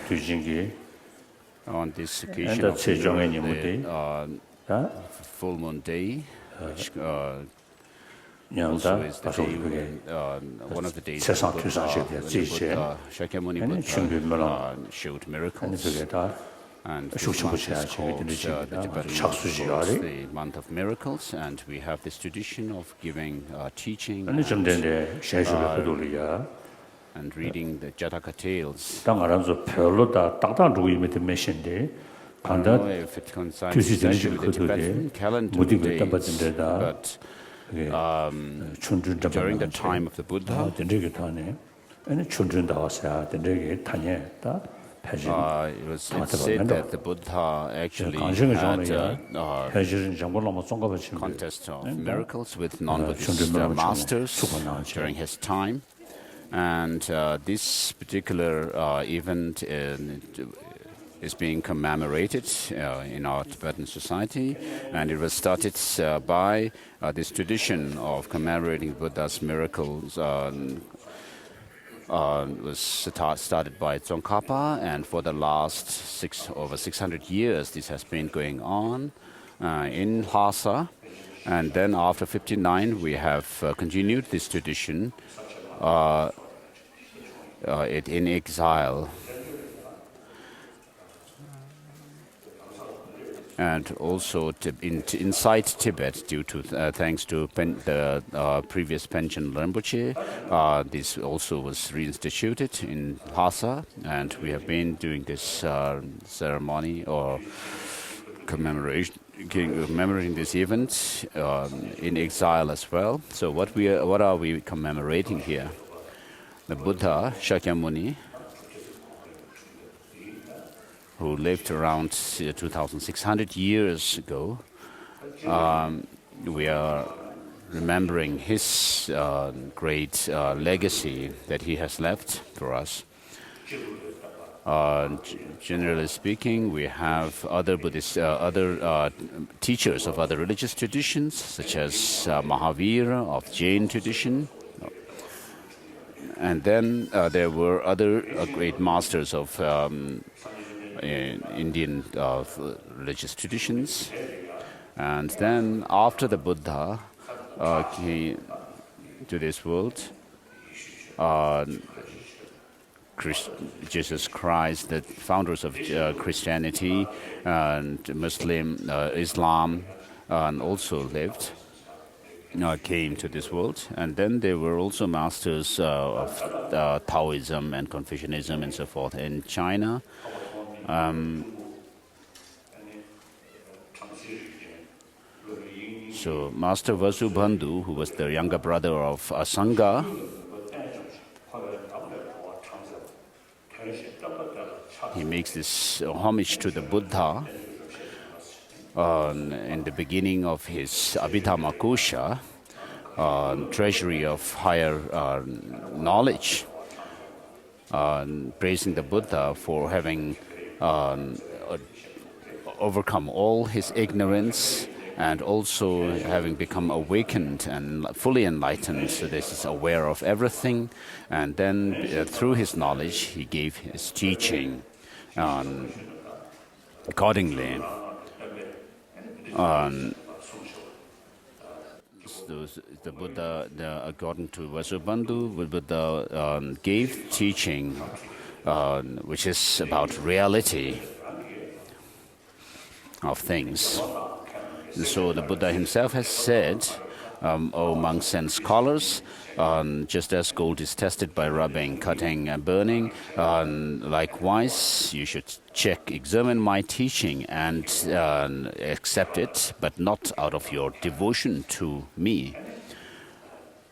Today, on this occasion of the full moon day, which also is the day when one of the days when the Buddha Shakyamuni Buddha showed miracles, and this month is called the Tibetan month calls the month of miracles, and we have this tradition of giving teaching and reading the Jataka tales. I don't know if it coincides with the Tibetan calendar dates, but during the time of the Buddha, it's said that the Buddha actually had a contest of miracles with non-Buddhist masters during his time. And this particular event is being commemorated in our Tibetan society, and it was started by this tradition of commemorating Buddha's miracles. Was started by Tsongkhapa, and for the last over 600 years, this has been going on in Lhasa. And then after 59, we have continued this tradition in exile, and also inside Tibet, due to thanks to the previous Panchen Rinpoche, this also was reinstituted in Lhasa, and we have been doing this ceremony or commemorating this event in exile as well. So what are we commemorating here? The Buddha Shakyamuni, who lived around 2,600 years ago. We are remembering his great legacy that he has left for us. Generally speaking, we have other Buddhist, other teachers of other religious traditions, such as Mahavira of Jain tradition. And then there were other great masters of Indian religious traditions. And then after the Buddha came to this world, Jesus Christ, the founders of Christianity and Muslim, Islam, and also lived. Came to this world, and then there were also masters of Taoism and Confucianism and so forth in China. So Master Vasubandhu, who was the younger brother of Asanga, he makes this homage to the Buddha in the beginning of his Abhidhammakosha, treasury of higher knowledge, praising the Buddha for having overcome all his ignorance and also having become awakened and fully enlightened. So this is aware of everything, and then through his knowledge he gave his teaching accordingly. The Buddha, according to Vasubandhu, the Buddha gave teaching which is about reality. of things. So the Buddha himself has said, O monks and scholars, just as gold is tested by rubbing, cutting, and burning, likewise you should check, examine my teaching and accept it, but not out of your devotion to me.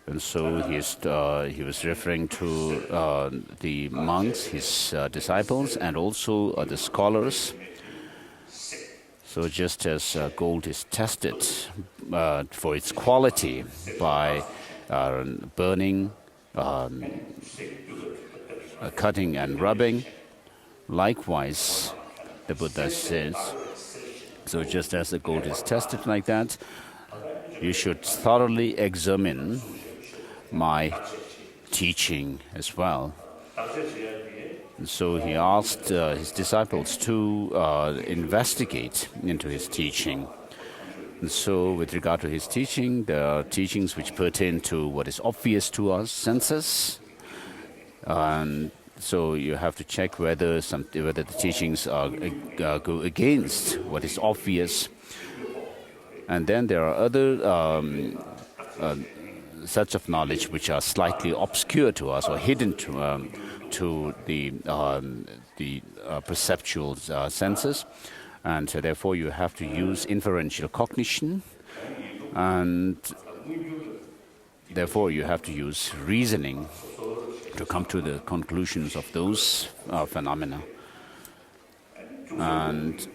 And so he was referring to the monks, his disciples, and also the scholars. So just as gold is tested for its quality by burning, cutting and rubbing, likewise, the Buddha says, so just as the gold is tested like that, you should thoroughly examine my teaching as well. And so he asked his disciples to investigate into his teaching. And so with regard to his teaching, there are teachings which pertain to what is obvious to us senses. And so you have to check whether the teachings go against what is obvious. And then there are other sets of knowledge which are slightly obscure to us or hidden to the perceptual senses, and therefore you have to use inferential cognition, and therefore you have to use reasoning to come to the conclusions of those phenomena. And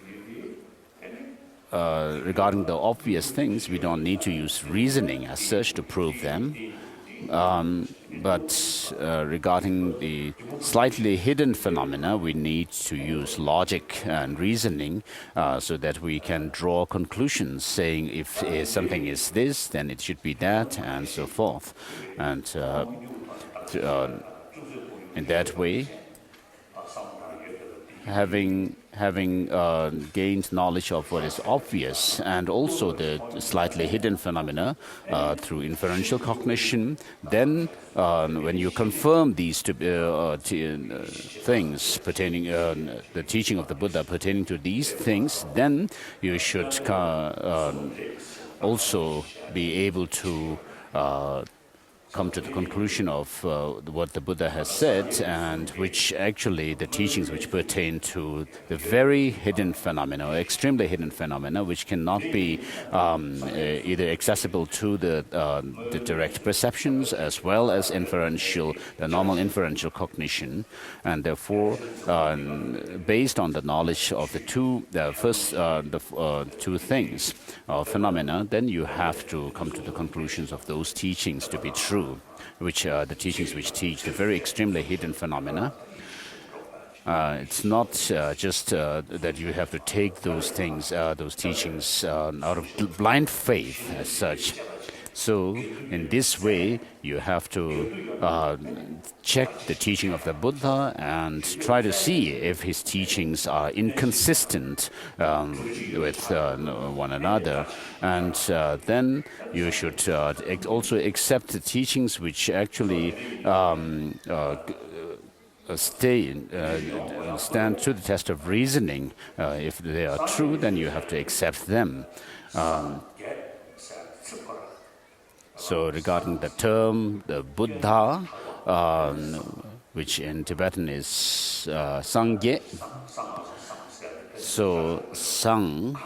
regarding the obvious things, we don't need to use reasoning as such to prove them. But regarding the slightly hidden phenomena, we need to use logic and reasoning so that we can draw conclusions, saying if something is this, then it should be that, and so forth. And in that way, having gained knowledge of what is obvious and also the slightly hidden phenomena through inferential cognition, then when you confirm these things pertaining, the teaching of the Buddha pertaining to these things, then you should also be able to come to the conclusion of what the Buddha has said, and which actually the teachings which pertain to the very hidden phenomena, or extremely hidden phenomena, which cannot be either accessible to the direct perceptions as well as the normal inferential cognition, and therefore, based on the knowledge of the two things, phenomena, then you have to come to the conclusions of those teachings to be true, which are the teachings which teach the very extremely hidden phenomena. It's not just that you have to take those things, those teachings out of blind faith as such. So in this way, you have to check the teaching of the Buddha and try to see if his teachings are inconsistent with one another. And then you should also accept the teachings which actually stand to the test of reasoning. If they are true, then you have to accept them. So regarding the term, the Buddha, which in Tibetan is Sangye. So Sang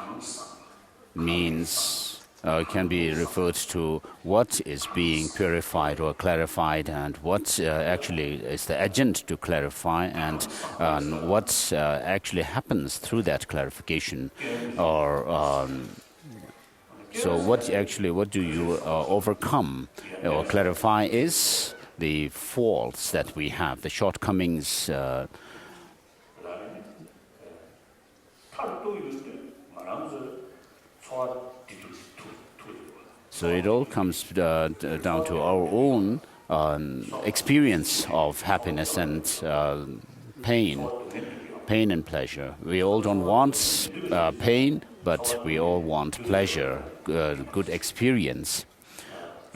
means, can be referred to what is being purified or clarified, and what actually is the agent to clarify, and what actually happens through that clarification, or so what do you overcome or clarify is the faults that we have, the shortcomings. So it all comes down to our own experience of happiness and pain and pleasure. We all don't want pain, but we all want pleasure, good experience.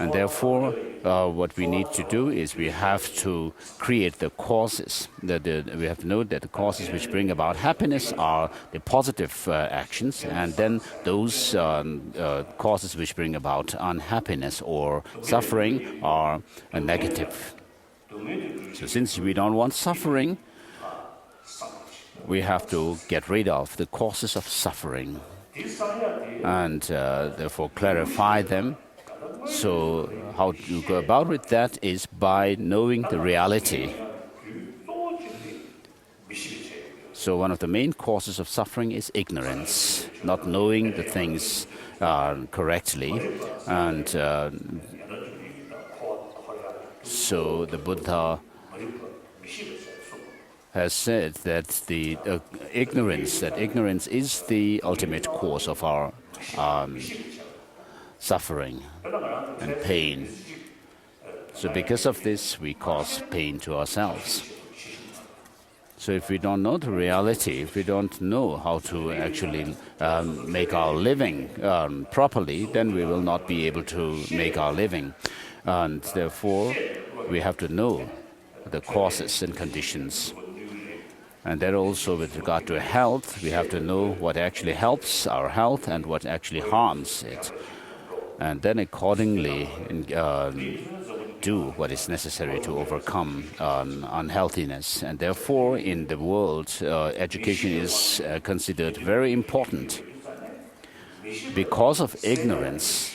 And therefore, what we need to do is we have to create the causes. We have to know that the causes which bring about happiness are the positive actions, and then those causes which bring about unhappiness or suffering are negative. So since we don't want suffering, we have to get rid of the causes of suffering and therefore clarify them. So how to go about with that is by knowing the reality. So one of the main causes of suffering is ignorance, not knowing the things correctly. And so the Buddha has said that the ignorance is the ultimate cause of our suffering and pain. So because of this, we cause pain to ourselves. So if we don't know the reality, if we don't know how to actually make our living properly, then we will not be able to make our living. And therefore, we have to know the causes and conditions. And then also with regard to health, we have to know what actually helps our health and what actually harms it. And then accordingly do what is necessary to overcome unhealthiness. And therefore, in the world, education is considered very important. Because of ignorance,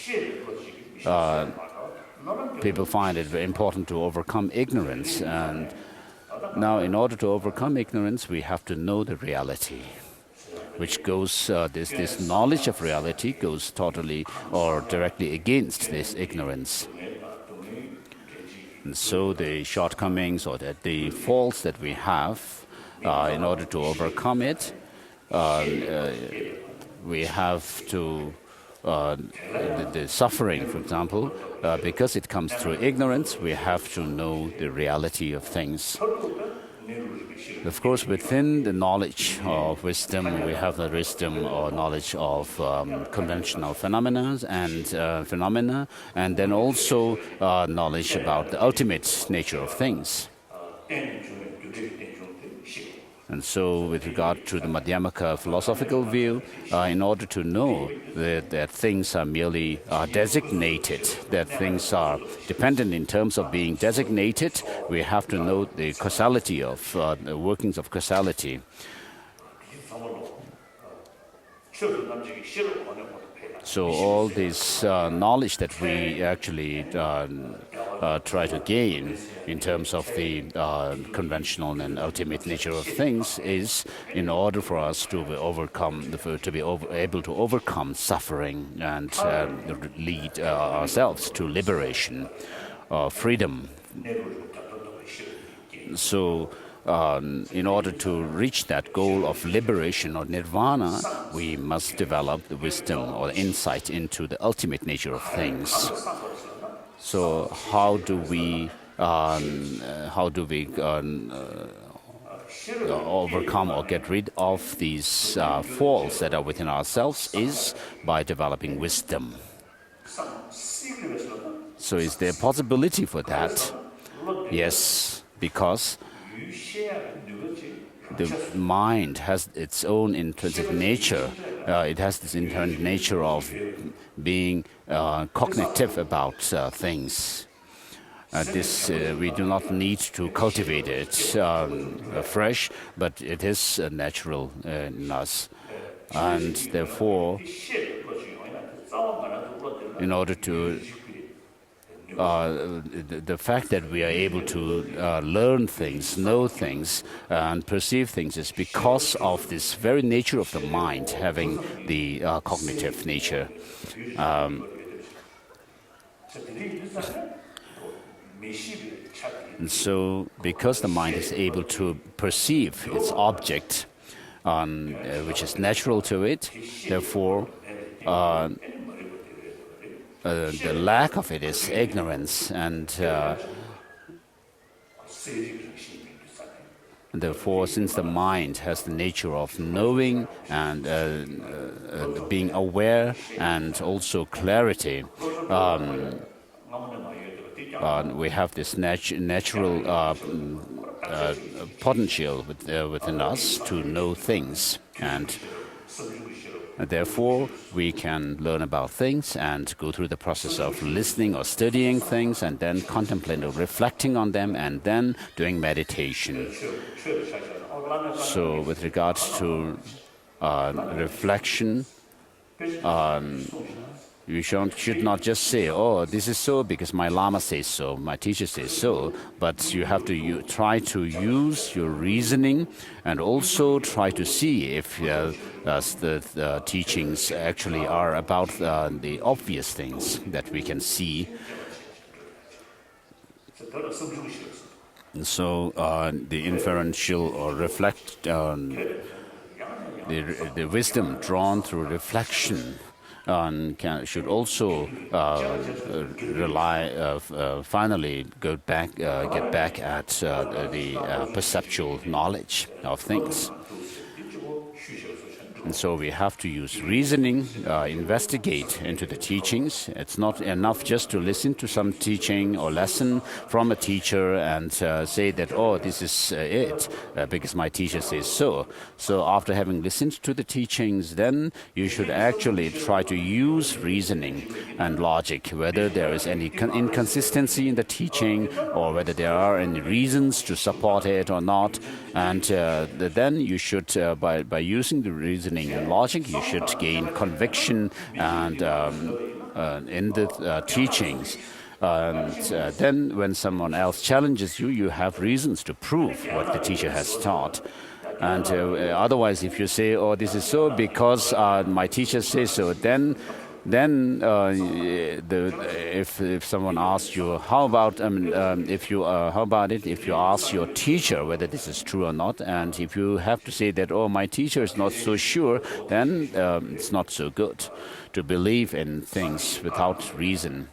people find it very important to overcome ignorance. And now, in order to overcome ignorance, we have to know the reality, which goes, this knowledge of reality goes totally or directly against this ignorance. And so the shortcomings or the faults that we have, in order to overcome it, we have to, the suffering, for example, because it comes through ignorance, we have to know the reality of things. Of course, within the knowledge of wisdom, we have the wisdom or knowledge of conventional phenomena, and then also knowledge about the ultimate nature of things. And so, with regard to the Madhyamaka philosophical view, in order to know that things are merely designated, that things are dependent in terms of being designated, we have to know the causality of the workings of causality. So all this knowledge that we actually try to gain in terms of the conventional and ultimate nature of things is in order for us to be able to overcome suffering and lead ourselves to liberation, freedom. So in order to reach that goal of liberation or nirvana, we must develop the wisdom or insight into the ultimate nature of things. So how do we overcome or get rid of these faults that are within ourselves is by developing wisdom. So is there a possibility for that? Yes, because the mind has its own intrinsic nature. It has this inherent nature of being cognitive about things. We do not need to cultivate it fresh, but it is natural in us. And therefore, in order to the fact that we are able to learn things, know things, and perceive things is because of this very nature of the mind having the cognitive nature. And so, because the mind is able to perceive its object, which is natural to it, therefore, the lack of it is ignorance, and therefore, since the mind has the nature of knowing and being aware and also clarity, we have this natural potential within us to know things, and therefore we can learn about things and go through the process of listening or studying things and then contemplating or reflecting on them and then doing meditation. So with regards to reflection, you should not just say, oh, this is so because my Lama says so, my teacher says so, but you have to try to use your reasoning and also try to see if the teachings actually are about the obvious things that we can see. And so the inferential or the wisdom drawn through reflection should also finally get back at the perceptual knowledge of things. And so we have to use reasoning, investigate into the teachings. It's not enough just to listen to some teaching or lesson from a teacher and say that, oh, this is it, because my teacher says so. So after having listened to the teachings, then you should actually try to use reasoning and logic, whether there is any inconsistency in the teaching or whether there are any reasons to support it or not. And then you should, by using the reasoning and logic, you should gain conviction and in the teachings. And then when someone else challenges you, you have reasons to prove what the teacher has taught. And otherwise, if you say, oh, this is so because my teacher says so, then if someone asks you, how about if you ask your teacher whether this is true or not, and if you have to say that, oh, my teacher is not so sure, then it's not so good to believe in things without reason.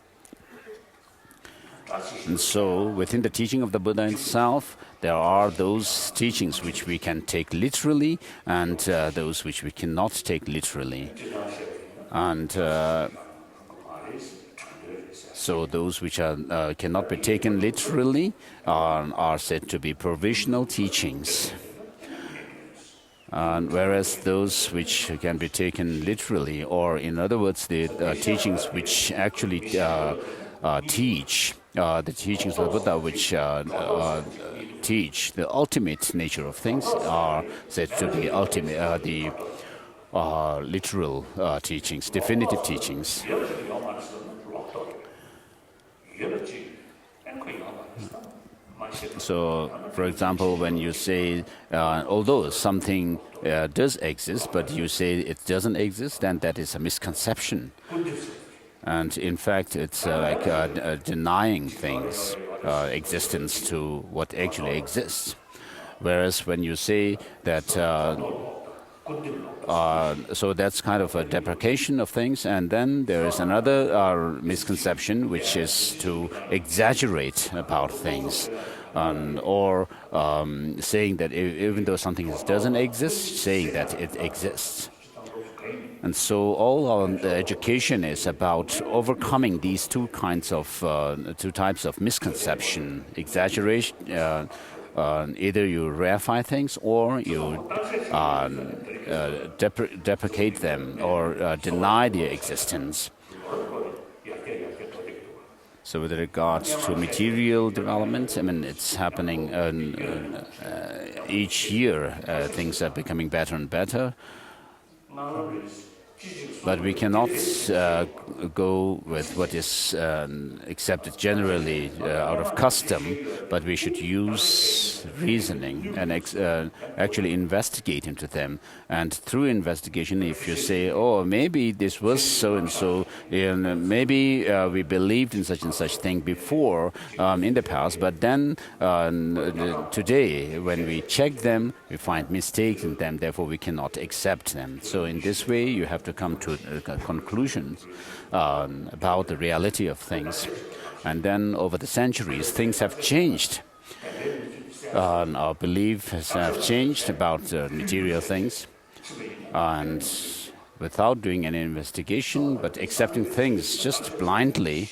And so within the teaching of the Buddha itself, there are those teachings which we can take literally and those which we cannot take literally. And so those which cannot be taken literally are said to be provisional teachings. Whereas those which can be taken literally, or in other words, the teachings which actually teach, the teachings of the Buddha which teach the ultimate nature of things are said to be literal teachings, definitive teachings. So, for example, when you say, although something does exist, but you say it doesn't exist, then that is a misconception. And in fact, it's like denying things existence to what actually exists. Whereas when you say that so that's kind of a deprecation of things, and then there is another misconception, which is to exaggerate about things, or saying that even though something doesn't exist, saying that it exists. And so all our education is about overcoming these two types of misconception, exaggeration. Either you reify things or you deprecate them or deny their existence. So with regards to material development, I mean, it's happening each year. Things are becoming better and better. But we cannot go with what is accepted generally out of custom, but we should use reasoning and actually investigate into them. And through investigation, if you say, oh, maybe this was so-and-so, and maybe we believed in such and such thing before in the past, but then today, when we check them, we find mistakes in them, therefore we cannot accept them. So in this way, you have to come to conclusions about the reality of things. And then over the centuries, things have changed. Our beliefs have changed about material things. And without doing any investigation, but accepting things just blindly,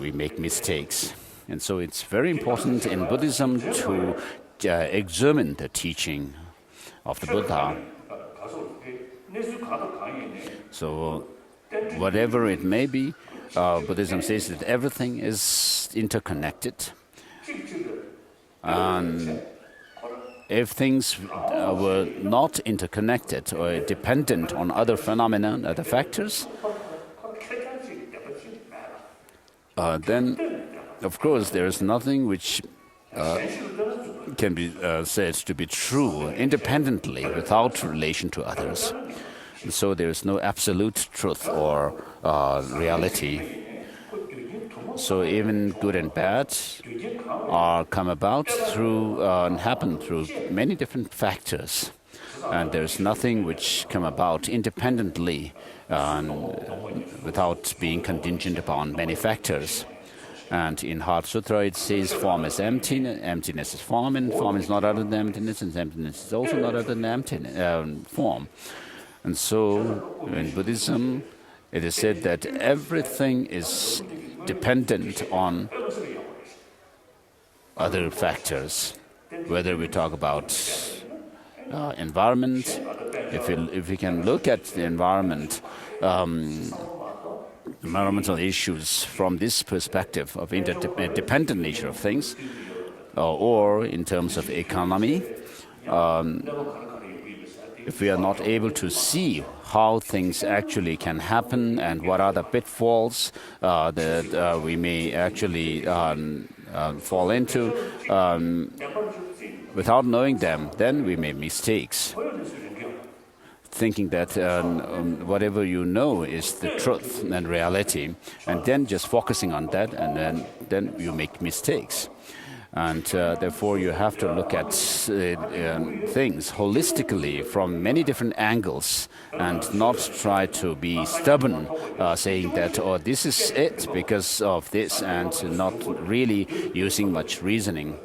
we make mistakes. And so it's very important in Buddhism to examine the teaching of the Buddha. So whatever it may be, Buddhism says that everything is interconnected. And if things were not interconnected or dependent on other phenomena, other factors, then, of course, there is nothing which can be said to be true independently without relation to others. And so there is no absolute truth or reality. So even good and bad come about through and happen through many different factors. And there's nothing which come about independently without being contingent upon many factors. And in Heart Sutra it says form is emptiness, emptiness is form, and form is not other than emptiness, and emptiness is also not other than form. And so in Buddhism it is said that everything is dependent on other factors, whether we talk about environment. If we can look at the environmental issues from this perspective of interdependent nature of things, or in terms of economy, if we are not able to see how things actually can happen and what are the pitfalls that we may actually fall into, without knowing them, then we make mistakes, thinking that whatever you know is the truth and reality, and then just focusing on that, and then you make mistakes. And therefore you have to look at things holistically from many different angles and not try to be stubborn, saying that, oh, this is it because of this, and not really using much reasoning.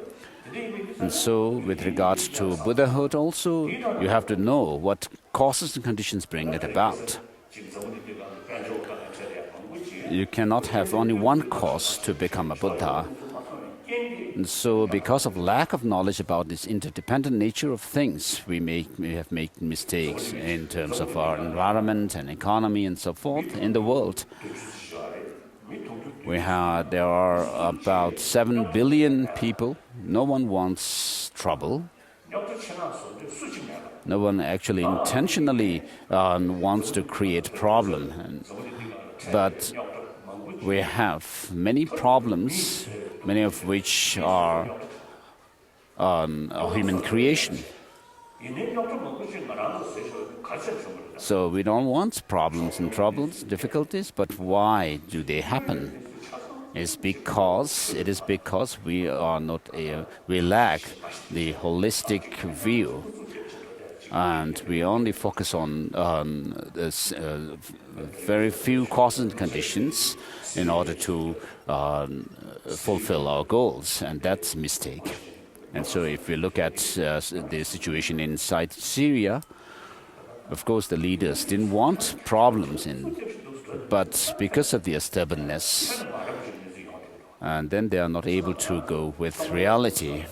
And so with regards to Buddhahood also, you have to know what causes and conditions bring it about. You cannot have only one cause to become a Buddha. And so because of lack of knowledge about this interdependent nature of things, we have made mistakes in terms of our environment and economy and so forth in the world. There are about 7 billion people. No one wants trouble. No one actually intentionally wants to create problem. But we have many problems, many of which are human creation. So we don't want problems and troubles, difficulties, but why do they happen? It is because we lack the holistic view, and we only focus on very few causes and conditions in order to fulfill our goals, and that's a mistake. And so if we look at the situation inside Syria, of course the leaders didn't want problems, but because of their stubbornness, and then they are not able to go with reality.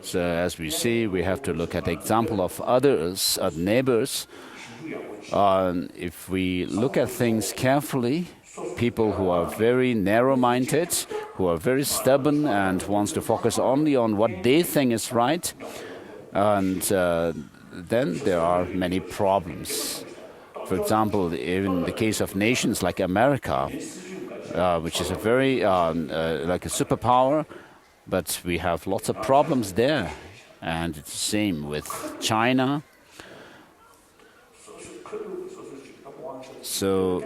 So as we see, we have to look at the example of others, neighbors. If we look at things carefully, people who are very narrow-minded, who are very stubborn and wants to focus only on what they think is right, and then there are many problems. For example, in the case of nations like America, which is a very like a superpower, but we have lots of problems there, and it's the same with China. So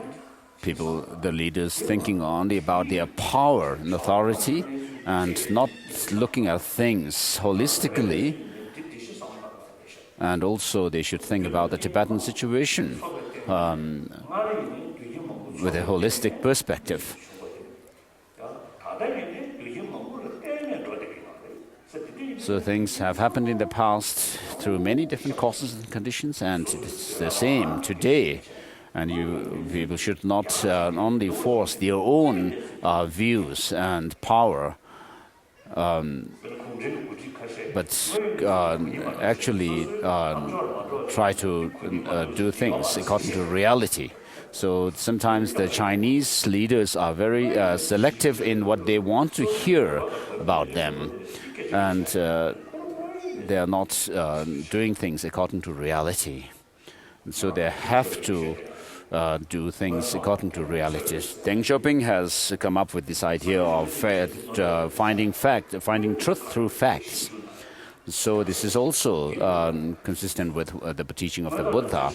the leaders thinking only about their power and authority and not looking at things holistically. And also they should think about the Tibetan situation with a holistic perspective. So things have happened in the past through many different causes and conditions, and it's the same today. And people should not only force their own views and power, but actually try to do things according to reality. So sometimes the Chinese leaders are very selective in what they want to hear about them, and they are not doing things according to reality. And so they have to do things according to reality. Deng Xiaoping has come up with this idea of finding truth through facts. So this is also consistent with the teaching of the Buddha.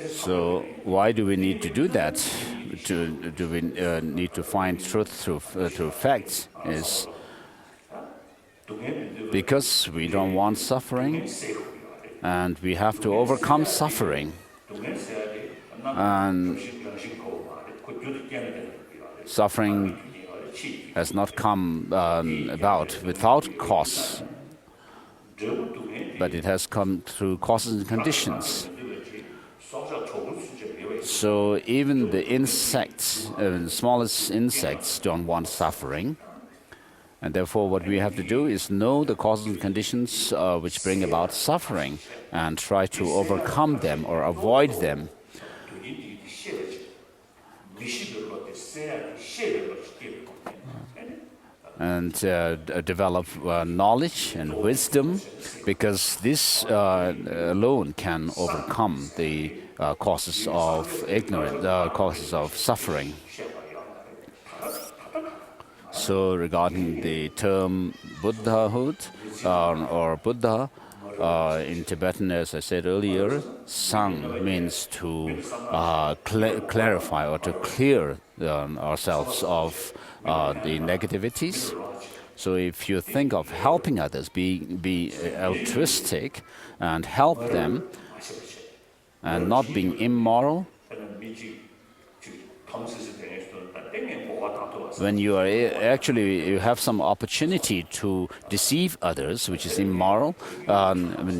So why do we need to do that? Do we need to find truth through facts? Is because we don't want suffering, and we have to overcome suffering. And suffering has not come about without cause, but it has come through causes and conditions. So even the insects, the smallest insects, don't want suffering. And therefore, what we have to do is know the causes and conditions which bring about suffering and try to overcome them or avoid them. And develop knowledge and wisdom, because this alone can overcome the causes of ignorance, causes of suffering. So regarding the term Buddhahood or Buddha, in Tibetan, as I said earlier, Sang means to clarify or to clear ourselves of the negativities. So if you think of helping others, be altruistic and help them, and not being immoral, when you are you have some opportunity to deceive others, which is immoral,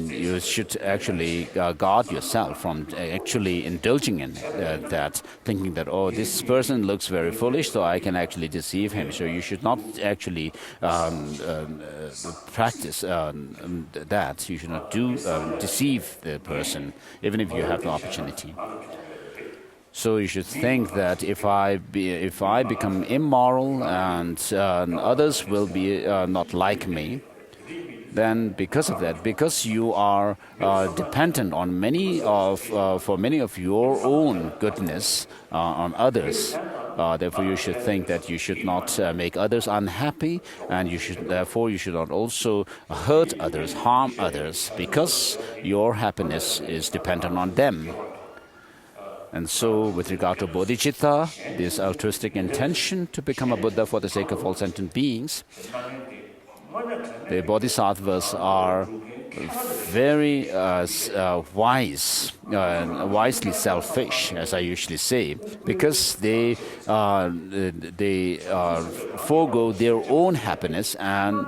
you should actually guard yourself from actually indulging in that, thinking that, oh, this person looks very foolish, so I can actually deceive him. So you should not actually practice that. You should not deceive the person, even if you have the opportunity. So you should think that if I become immoral and others will be not like me, then because of that, because you are dependent on for many of your own goodness on others, therefore you should think that you should not make others unhappy, and you should not also hurt others, harm others, because your happiness is dependent on them. And so, with regard to bodhicitta, this altruistic intention to become a Buddha for the sake of all sentient beings, the bodhisattvas are very wisely selfish, as I usually say, because they forego their own happiness and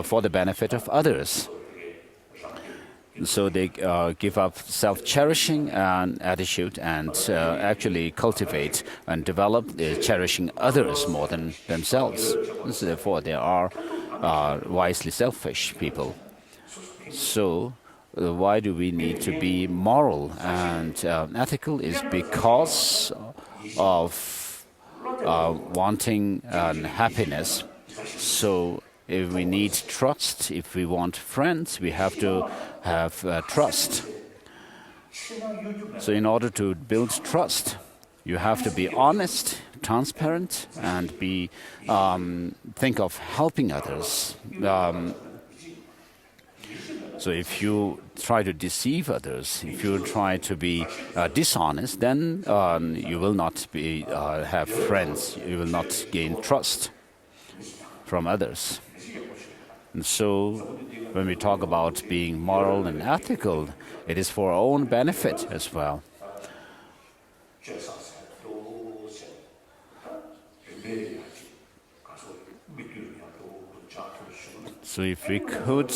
for the benefit of others. So they give up self-cherishing attitude and actually cultivate and develop cherishing others more than themselves. So therefore, they are wisely selfish people. So why do we need to be moral and ethical? Is because of wanting happiness. So if we need trust, if we want friends, we have to have trust. So in order to build trust, you have to be honest, transparent, and think of helping others. So if you try to deceive others, if you try to be dishonest, then you will not have friends. You will not gain trust from others. And so when we talk about being moral and ethical, it is for our own benefit as well. So if we could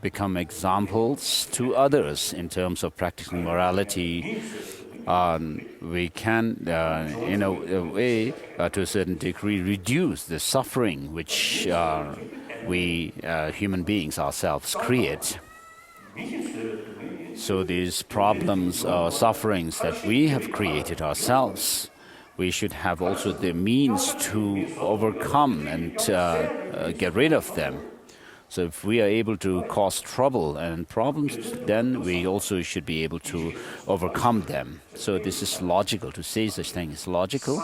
become examples to others in terms of practicing morality, we can, in a way, to a certain degree, reduce the suffering which we human beings ourselves create. So these problems or sufferings that we have created ourselves, we should have also the means to overcome and get rid of them. So if we are able to cause trouble and problems, then we also should be able to overcome them. So this is logical. To say such thing is logical.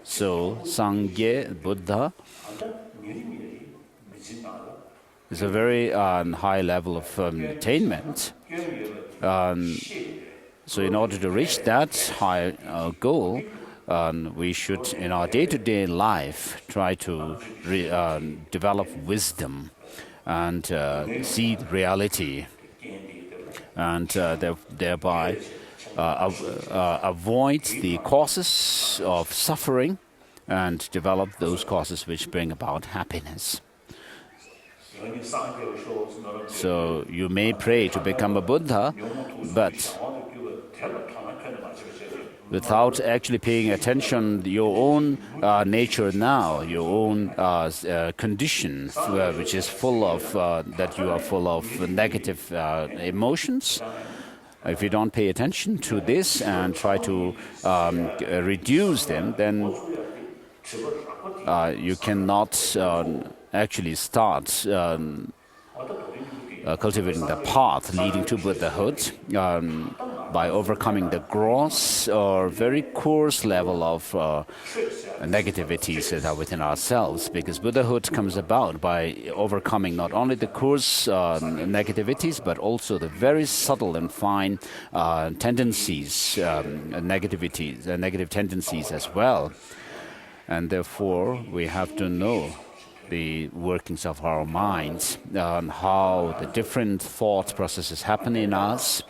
So Sangye Buddha is a very high level of attainment. So in order to reach that high goal, we should, in our day-to-day life, try to develop wisdom and see reality, and thereby avoid the causes of suffering and develop those causes which bring about happiness. So you may pray to become a Buddha, but without actually paying attention to your own nature now, your own condition, which is full of, that you are full of negative emotions. If you don't pay attention to this and try to reduce them, then you cannot actually start cultivating the path leading to Buddhahood by overcoming the gross or very coarse level of negativities that are within ourselves. Because Buddhahood comes about by overcoming not only the coarse negativities, but also the very subtle and fine tendencies, negative tendencies as well. And therefore, we have to know the workings of our minds, how the different thought processes happen in us,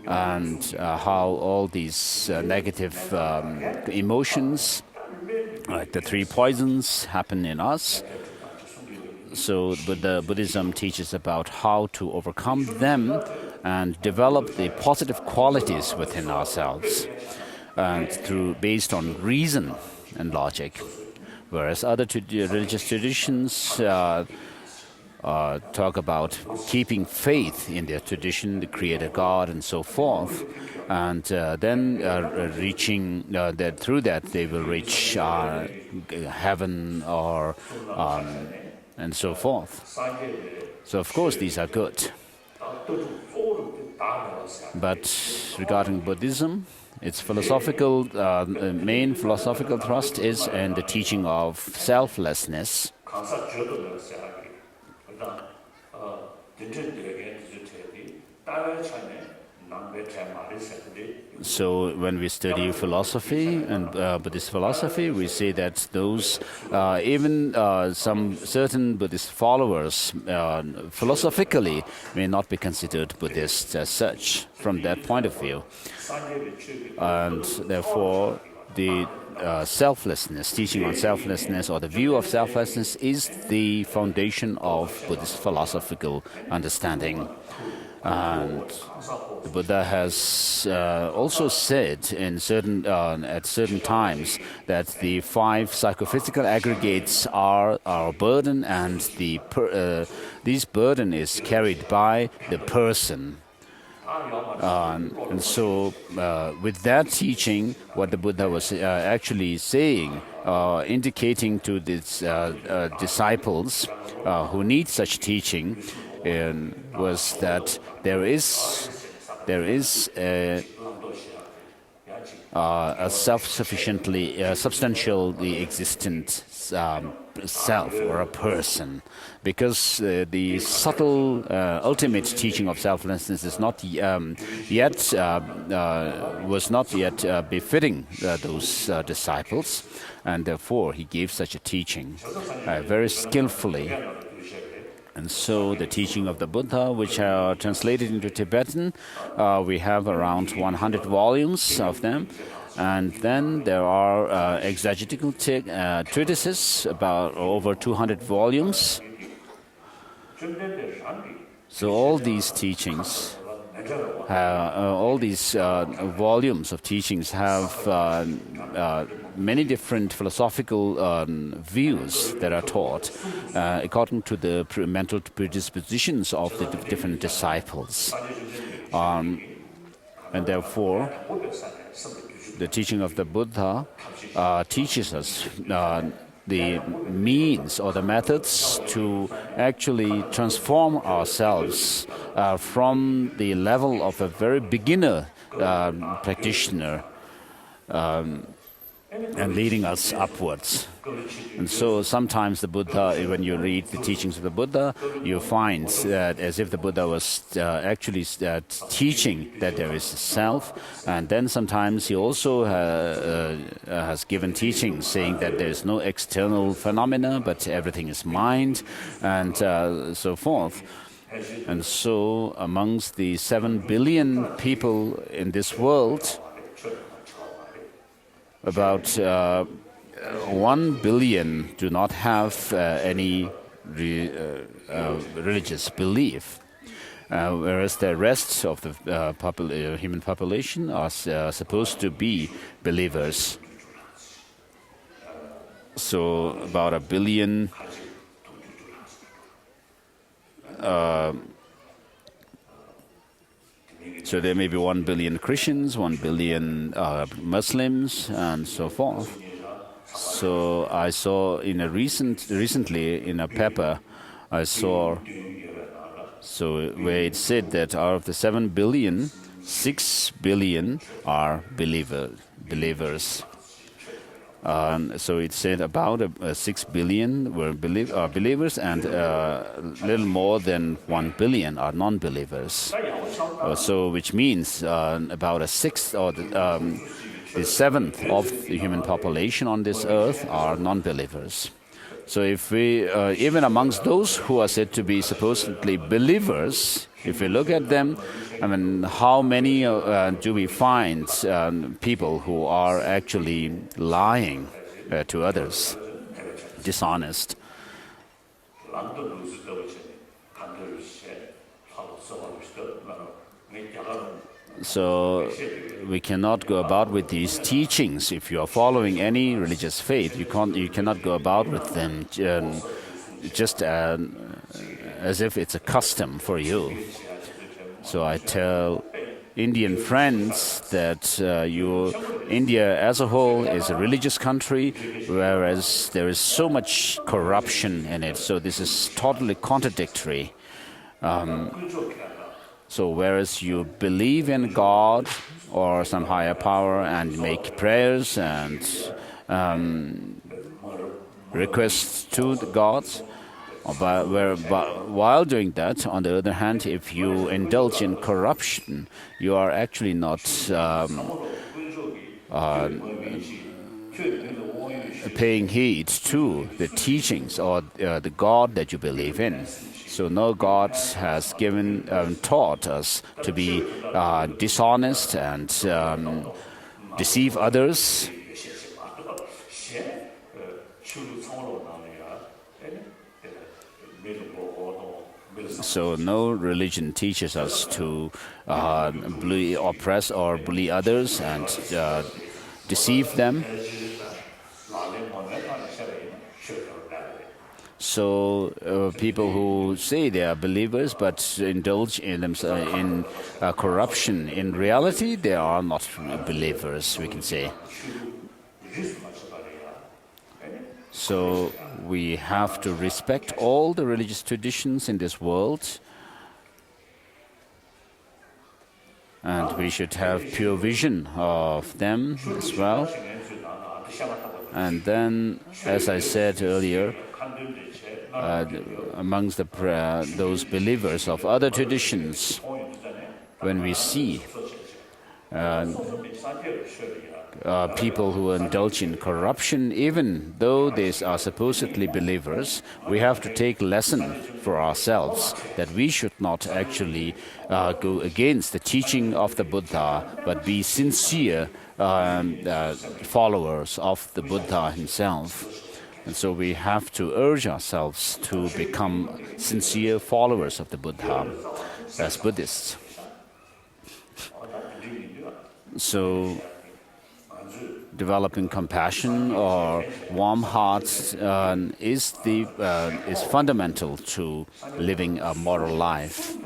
and how all these negative emotions, like the three poisons, happen in us. So Buddhism teaches about how to overcome them and develop the positive qualities within ourselves, and based on reason and logic. Whereas other religious traditions talk about keeping faith in their tradition, the creator God, and so forth, and then reaching that through that they will reach heaven or and so forth. So of course these are good, but regarding Buddhism, its philosophical main philosophical thrust is in the teaching of selflessness. So when we study philosophy and Buddhist philosophy, we say that those, even some certain Buddhist followers, philosophically may not be considered Buddhist as such from that point of view. And therefore, the selflessness, teaching on selflessness or the view of selflessness is the foundation of Buddhist philosophical understanding. And the Buddha has also said in at certain times that the 5 psychophysical aggregates are our burden, and this burden is carried by the person. And so with that teaching, what the Buddha was actually saying, indicating to these disciples who need such teaching, was that there is a self-sufficiently, substantially existent self or a person, because the subtle, ultimate teaching of selflessness is not was not yet befitting those disciples, and therefore he gave such a teaching very skillfully. And so the teaching of the Buddha, which are translated into Tibetan, we have around 100 volumes of them. And then there are exegetical treatises, about over 200 volumes. So all these teachings, all these volumes of teachings have many different philosophical views that are taught according to the mental predispositions of the different disciples. And therefore, the teaching of the Buddha teaches us the means or the methods to actually transform ourselves from the level of a very beginner practitioner and leading us upwards. And so sometimes the Buddha, when you read the teachings of the Buddha, you find that as if the Buddha was actually teaching that there is a self, and then sometimes he also has given teachings saying that there is no external phenomena, but everything is mind, and so forth. And so amongst the 7 billion people in this world, about 1 billion do not have any religious belief, whereas the rest of the human population are supposed to be believers. So about 1 billion so there may be 1 billion Christians, 1 billion Muslims, and so forth. So I saw recently in a paper, I saw where it said that out of the 7 billion, 6 billion are believers. So it said about 6 billion are believers, and little more than 1 billion are non-believers. So which means about a sixth or the seventh of the human population on this earth are non-believers. So if we, even amongst those who are said to be supposedly believers, if we look at them, I mean, how many do we find people who are actually lying to others, dishonest? So we cannot go about with these teachings. If you are following any religious faith, you cannot go about with them just as if it's a custom for you. So I tell Indian friends that India as a whole is a religious country, whereas there is so much corruption in it. So this is totally contradictory. So whereas you believe in God or some higher power and make prayers and requests to the gods, but while doing that, on the other hand, if you indulge in corruption, you are actually not paying heed to the teachings or the God that you believe in. So no God has taught us to be dishonest and deceive others. So no religion teaches us to oppress or bully others and deceive them. So people who say they are believers but indulge in corruption, in reality they are not believers, we can say. So we have to respect all the religious traditions in this world, and we should have pure vision of them as well. And then, as I said earlier, amongst those believers of other traditions, when we see people who indulge in corruption, even though they are supposedly believers, we have to take lesson for ourselves that we should not actually go against the teaching of the Buddha, but be sincere followers of the Buddha himself. And so we have to urge ourselves to become sincere followers of the Buddha as Buddhists. So developing compassion or warm hearts is fundamental to living a moral life.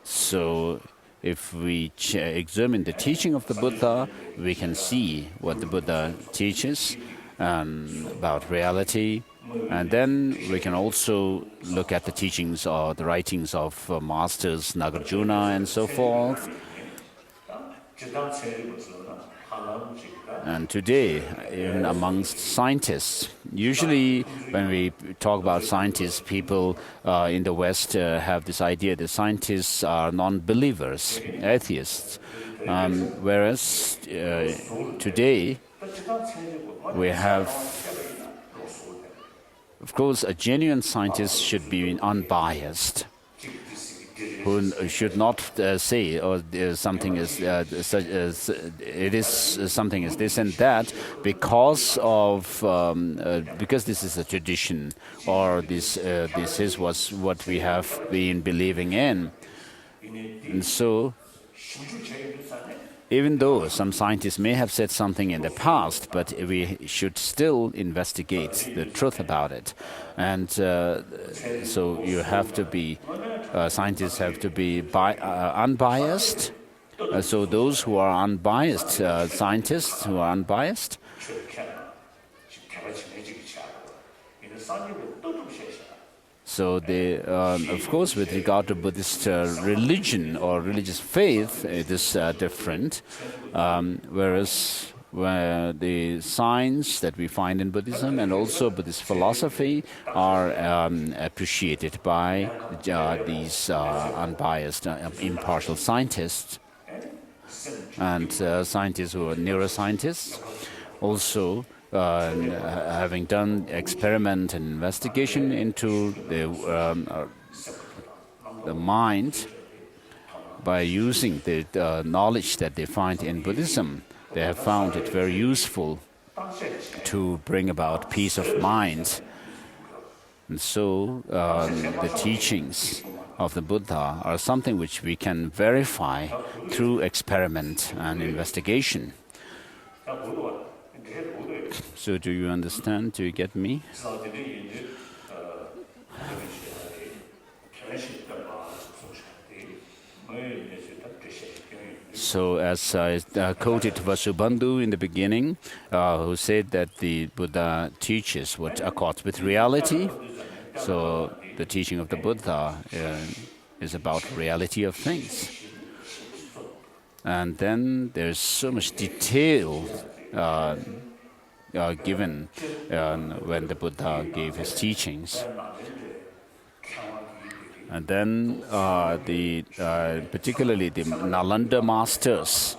So if we examine the teaching of the Buddha, we can see what the Buddha teaches about reality. And then we can also look at the teachings or the writings of masters Nagarjuna and so forth. And today, even amongst scientists, usually when we talk about scientists, people in the West have this idea that scientists are non-believers, atheists. Whereas today, we have, of course, a genuine scientist should be unbiased, who should not say, "Oh, something is something is this and that," because this is a tradition, or this is what we have been believing in. And so, even though some scientists may have said something in the past, but we should still investigate the truth about it. And so you have to be, scientists have to be unbiased. So those who are unbiased, scientists who are unbiased, so they, of course, with regard to Buddhist religion or religious faith, it is different. Whereas the science that we find in Buddhism and also Buddhist philosophy are appreciated by these unbiased, impartial scientists. And scientists who are neuroscientists also having done experiment and investigation into the mind by using the knowledge that they find in Buddhism, they have found it very useful to bring about peace of mind. And so the teachings of the Buddha are something which we can verify through experiment and investigation. So do you understand? Do you get me? So as I quoted Vasubandhu in the beginning, who said that the Buddha teaches what accords with reality. So the teaching of the Buddha is about reality of things. And then there's so much detail given when the Buddha gave his teachings. And then particularly the Nalanda masters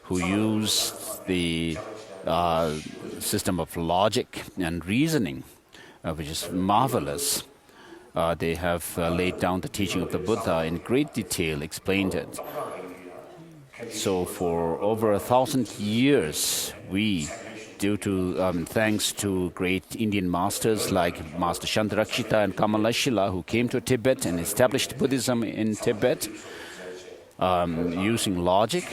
who used the system of logic and reasoning, which is marvelous. They have laid down the teaching of the Buddha in great detail, explained it. So for over 1,000 years, thanks to great Indian masters like Master Shantarakshita and Kamalashila, who came to Tibet and established Buddhism in Tibet using logic,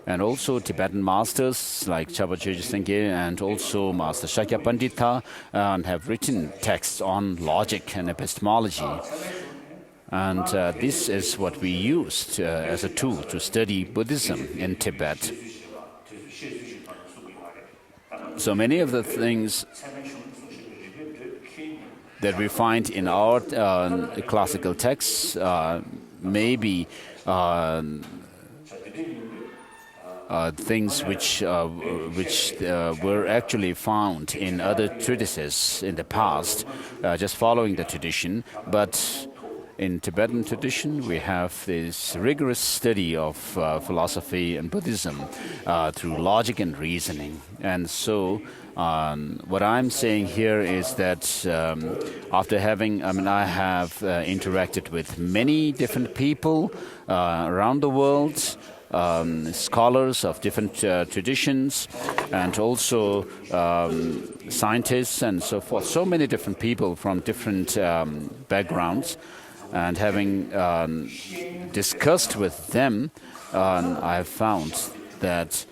and also Tibetan masters like Chabachoji Sengye and also Master Shakya Pandita have written texts on logic and epistemology. And this is what we used as a tool to study Buddhism in Tibet. So many of the things that we find in our classical texts may be things which were actually found in other treatises in the past, just following the tradition. But in Tibetan tradition, we have this rigorous study of philosophy and Buddhism through logic and reasoning. And so what I'm saying here is that after having, I have interacted with many different people around the world, scholars of different traditions, and also scientists and so forth. So many different people from different backgrounds. And having discussed with them, I have found that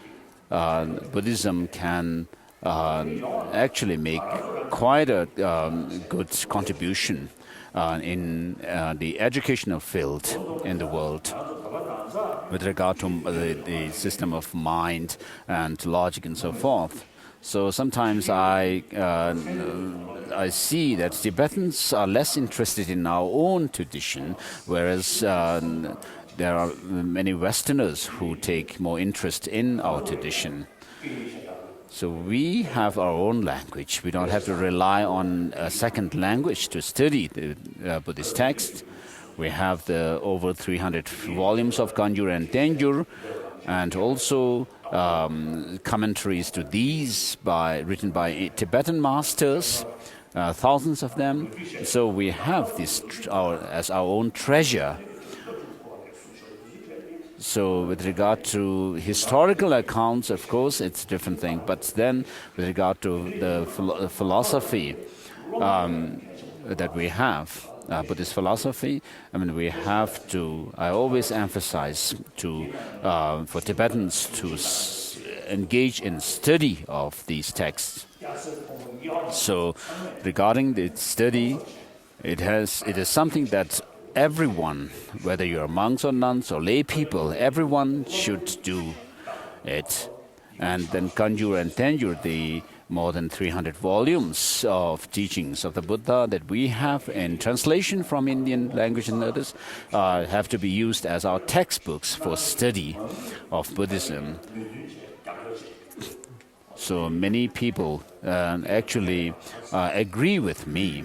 Buddhism can actually make quite a good contribution in the educational field in the world with regard to the system of mind and logic and so forth. So sometimes I see that Tibetans are less interested in our own tradition, whereas there are many Westerners who take more interest in our tradition. So we have our own language. We don't have to rely on a second language to study the Buddhist text. We have the over 300 volumes of Ganjur and Tenjur, and also commentaries to these written by Tibetan masters, thousands of them. So we have this as our own treasure. So with regard to historical accounts, of course, it's a different thing. But then with regard to the philosophy that we have, Buddhist philosophy, we have to, I always emphasize for Tibetans to engage in study of these texts. So regarding the study, it is something that everyone, whether you're monks or nuns or lay people, everyone should do it. And then Ganjur and Tenjur, the more than 300 volumes of teachings of the Buddha that we have in translation from Indian language and others, have to be used as our textbooks for study of Buddhism. So many people actually agree with me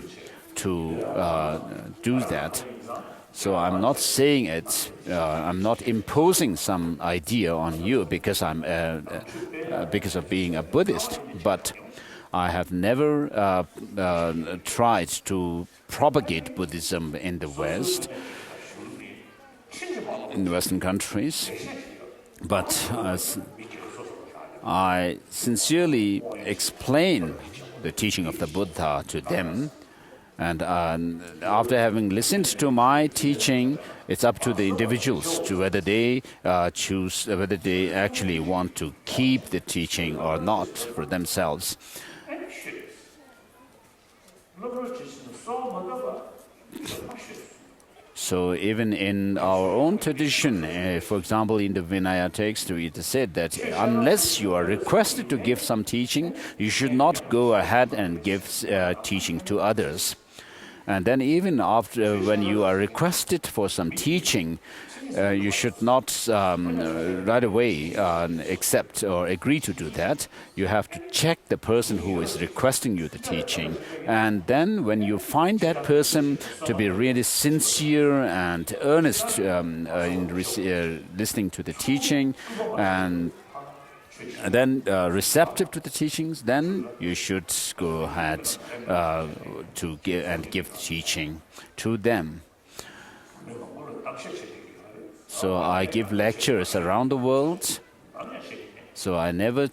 to do that. So I'm not saying it, I'm not imposing some idea on you because because of being a Buddhist, but I have never tried to propagate Buddhism in the West, in the Western countries. But I sincerely explain the teaching of the Buddha to them. And after having listened to my teaching, it's up to the individuals to whether they choose, whether they actually want to keep the teaching or not for themselves. So even in our own tradition, for example, in the Vinaya text, it is said that unless you are requested to give some teaching, you should not go ahead and give teaching to others. And then even after, when you are requested for some teaching, you should not right away accept or agree to do that. You have to check the person who is requesting you the teaching. And then when you find that person to be really sincere and earnest in listening to the teaching and then receptive to the teachings, then you should go ahead to give the teaching to them. So I give lectures around the world. So I never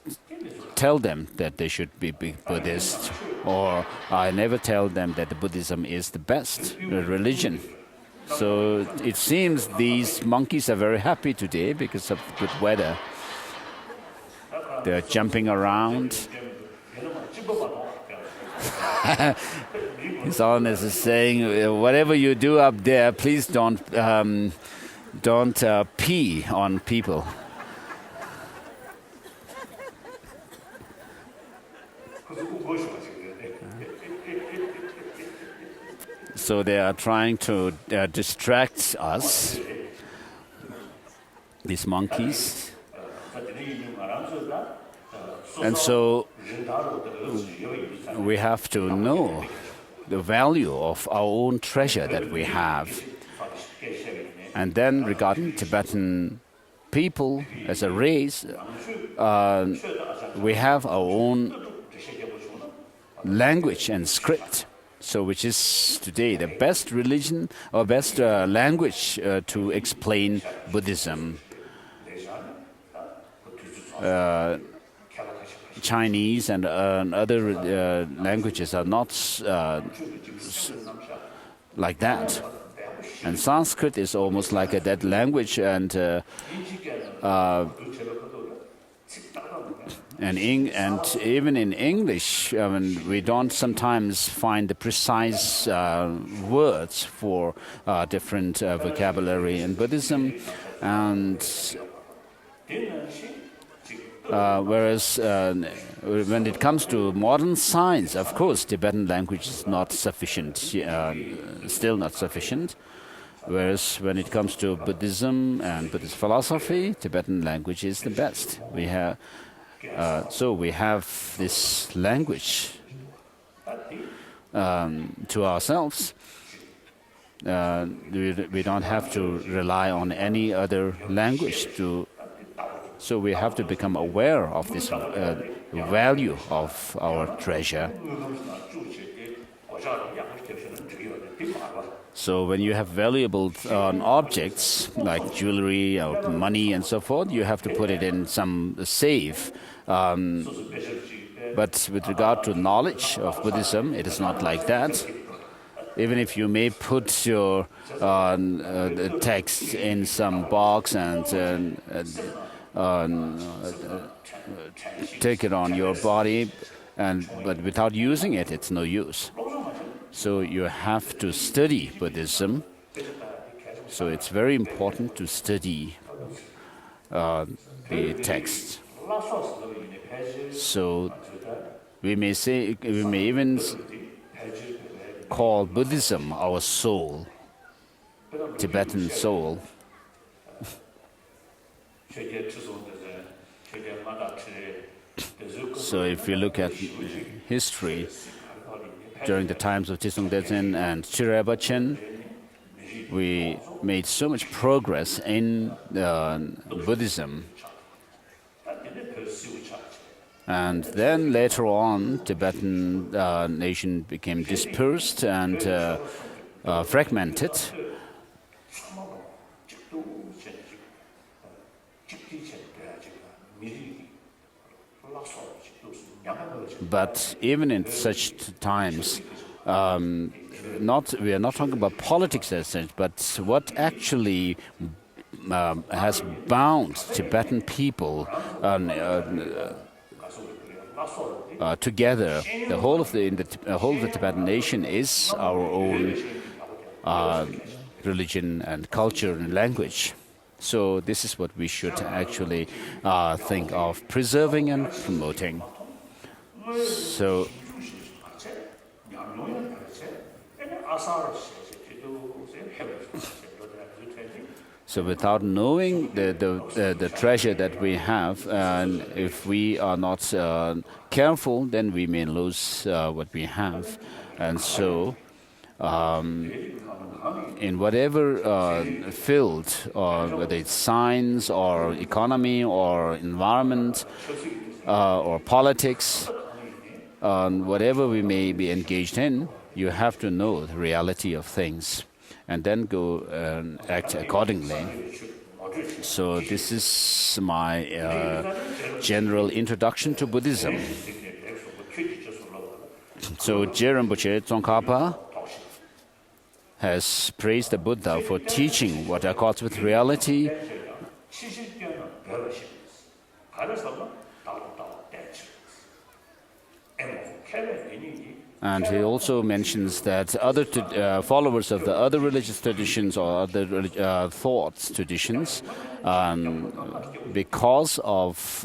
tell them that they should be Buddhist, or I never tell them that the Buddhism is the best religion. So it seems these monkeys are very happy today because of the good weather. They're jumping around. His Holiness is saying, whatever you do up there, please don't pee on people. So they are trying to distract us, these monkeys. And so we have to know the value of our own treasure that we have. And then regarding Tibetan people as a race, we have our own language and script, so which is today the best religion or best language to explain Buddhism. Chinese and other languages are not like that. And Sanskrit is almost like a dead language, and even in English, we don't sometimes find the precise words for different vocabulary in Buddhism, and whereas when it comes to modern science, of course, Tibetan language is not sufficient, still not sufficient. Whereas when it comes to Buddhism and Buddhist philosophy, Tibetan language is the best. So we have this language to ourselves. We don't have to rely on any other language so we have to become aware of this value of our treasure. So when you have valuable objects like jewelry or money and so forth, you have to put it in some safe. But with regard to knowledge of Buddhism, it is not like that. Even if you may put your text in some box and take it on your body, but without using it, it's no use. So you have to study Buddhism. So it's very important to study the texts. So we may even call Buddhism our soul, Tibetan soul. So if you look at history, during the times of Tisung Dezen and Chiraba Chen, we made so much progress in Buddhism. And then later on, Tibetan nation became dispersed and fragmented. But even in such times, we are not talking about politics as such, but what actually has bound Tibetan people together, the whole of the Tibetan nation is our own religion and culture and language. So this is what we should actually think of preserving and promoting. So without knowing the treasure that we have, and if we are not careful, then we may lose what we have. And so in whatever field, whether it's science or economy or environment or politics, whatever we may be engaged in, you have to know the reality of things and then go and act accordingly. So this is my general introduction to Buddhism. So Je Rinpoche Tsongkhapa has praised the Buddha for teaching what accords with reality. And he also mentions that other followers of the other religious traditions or other thoughts traditions, because of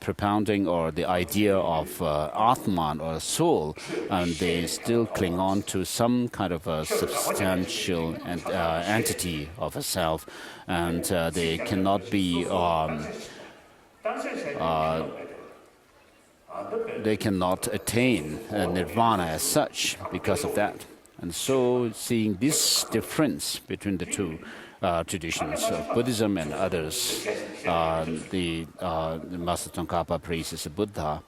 propounding or the idea of Atman or soul, they still cling on to some kind of a substantial entity of a self, and they cannot be they cannot attain nirvana as such because of that. And so seeing this difference between the two, traditions of Buddhism and others. The Master Tsongkhapa praises Buddha.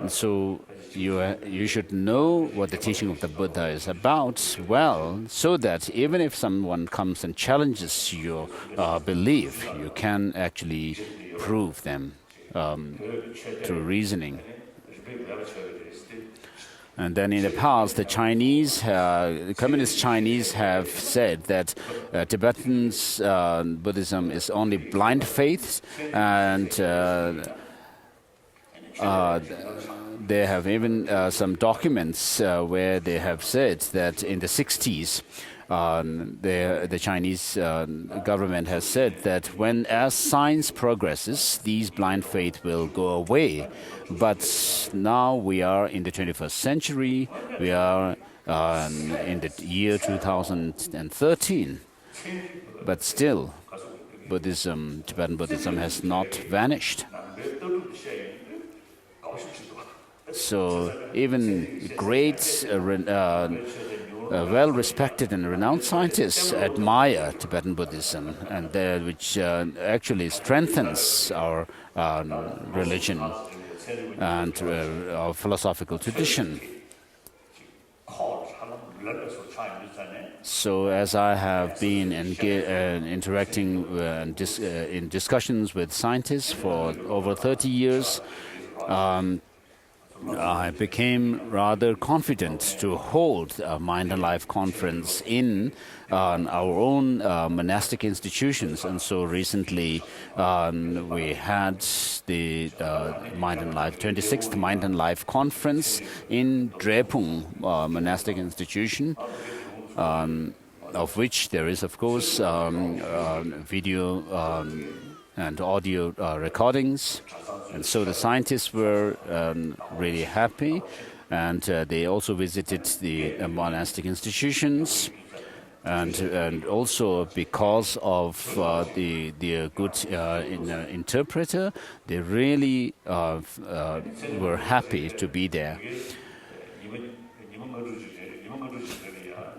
And so you should know what the teaching of the Buddha is about well, so that even if someone comes and challenges your belief, you can actually prove them through reasoning. And then in the past, the communist Chinese have said that Tibetan's Buddhism is only blind faith, and they have even some documents where they have said that in the 60s, the Chinese government has said that as science progresses, these blind faith will go away. But now we are in the 21st century. We are in the year 2013. But still, Tibetan Buddhism has not vanished. So even great, well-respected and renowned scientists admire Tibetan Buddhism, and which actually strengthens our religion and our philosophical tradition. So as I have been interacting in discussions with scientists for over 30 years, I became rather confident to hold a Mind and Life conference in our own monastic institutions. And so recently we had the Mind and Life, 26th Mind and Life conference in Drepung monastic institution, of which there is, of course, video and audio recordings. And so the scientists were really happy, and they also visited the monastic institutions. And also because of the good interpreter, they really were happy to be there.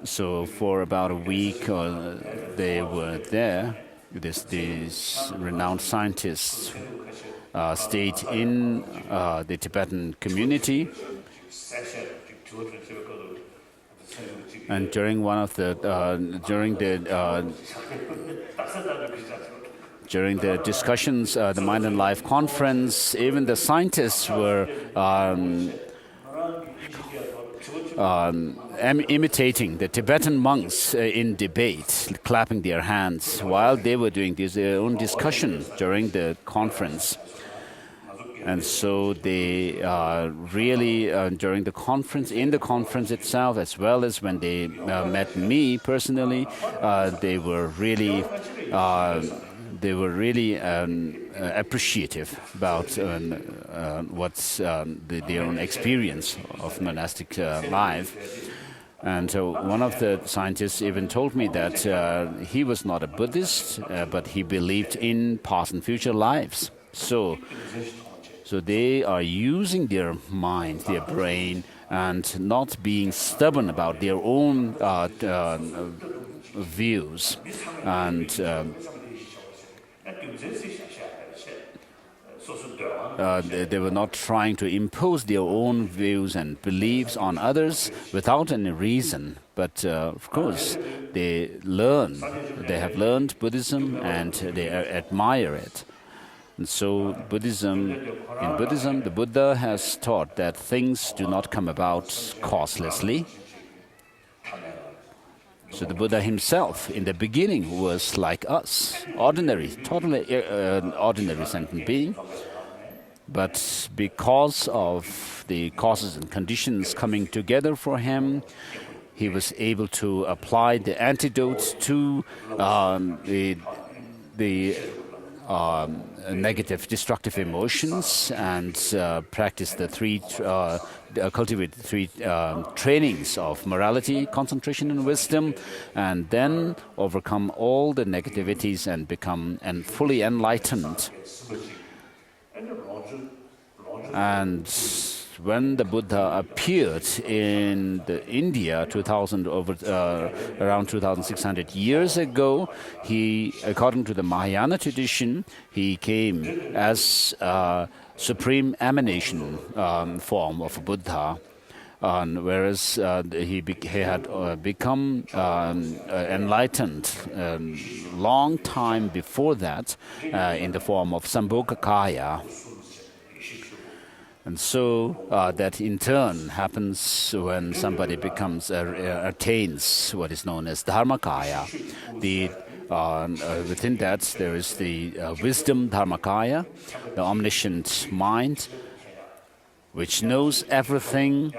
So for about a week they were there. These renowned scientists stayed in the Tibetan community, and during the discussions, the Mind and Life conference, even the scientists were imitating the Tibetan monks in debate, clapping their hands while they were doing their own discussion during the conference. And so they really, during the conference, in the conference itself, as well as when they met me personally, they were really appreciative about what's their own experience of monastic life. And one of the scientists even told me that he was not a Buddhist, but he believed in past and future lives. So they are using their mind, their brain, and not being stubborn about their own views. And they were not trying to impose their own views and beliefs on others without any reason. But of course, they have learned Buddhism, and they admire it. And so in Buddhism, the Buddha has taught that things do not come about causelessly. So the Buddha himself, in the beginning, was like us, totally ordinary sentient being. But because of the causes and conditions coming together for him, he was able to apply the antidote to the negative, destructive emotions, and cultivate the three trainings of morality, concentration, and wisdom, and then overcome all the negativities and become fully enlightened. And when the Buddha appeared in India around 2,600 years ago, according to the Mahayana tradition, he came as a supreme emanation form of Buddha. Whereas he had become enlightened long time before that in the form of Sambhogakaya. And so that in turn happens when somebody attains what is known as Dharmakaya. Within that there is the wisdom Dharmakaya, the omniscient mind, which knows everything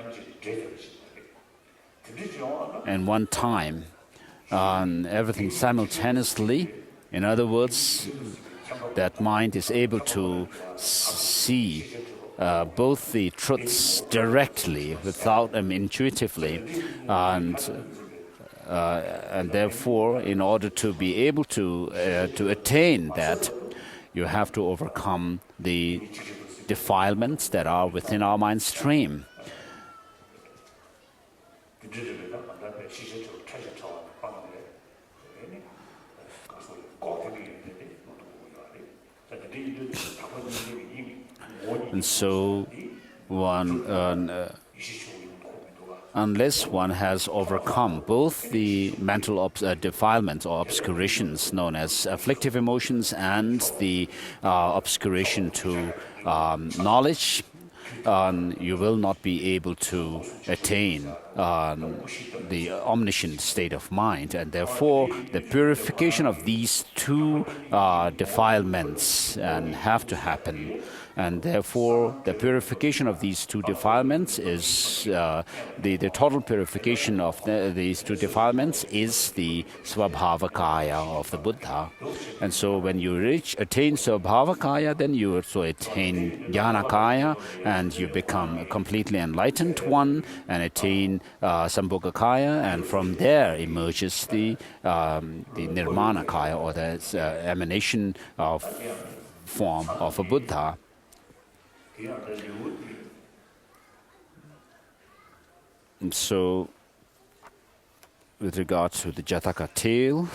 in one time, everything simultaneously. In other words, that mind is able to see both the truths directly, intuitively, and therefore, in order to be able to attain that, you have to overcome the defilements that are within our mind stream. And so unless one has overcome both the mental defilements or obscurations known as afflictive emotions and the obscuration to knowledge, you will not be able to attain the omniscient state of mind. And therefore, the purification of these two defilements have to happen. And therefore, the purification of these two defilements is the total purification of these two defilements is the Swabhavakaya of the Buddha. And so, when you attain Swabhavakaya, then you also attain Jnanakaya, and you become a completely enlightened one, and attain Sambhogakaya, and from there emerges the Nirmanakaya, or the emanation of form of a Buddha. And so, with regard to the Jataka tale,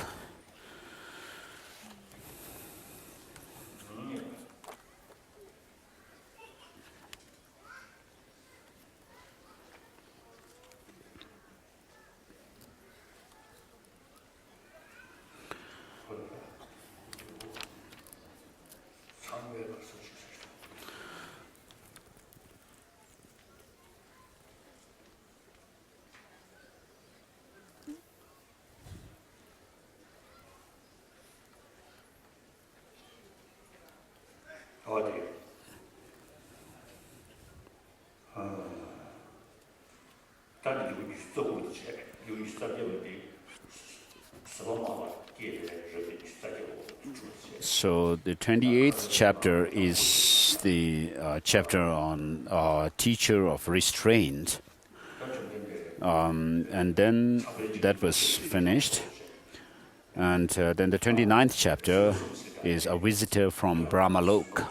so the 28th chapter is the chapter on teacher of restraint. And then that was finished. And then the 29th chapter is a visitor from Brahmalok.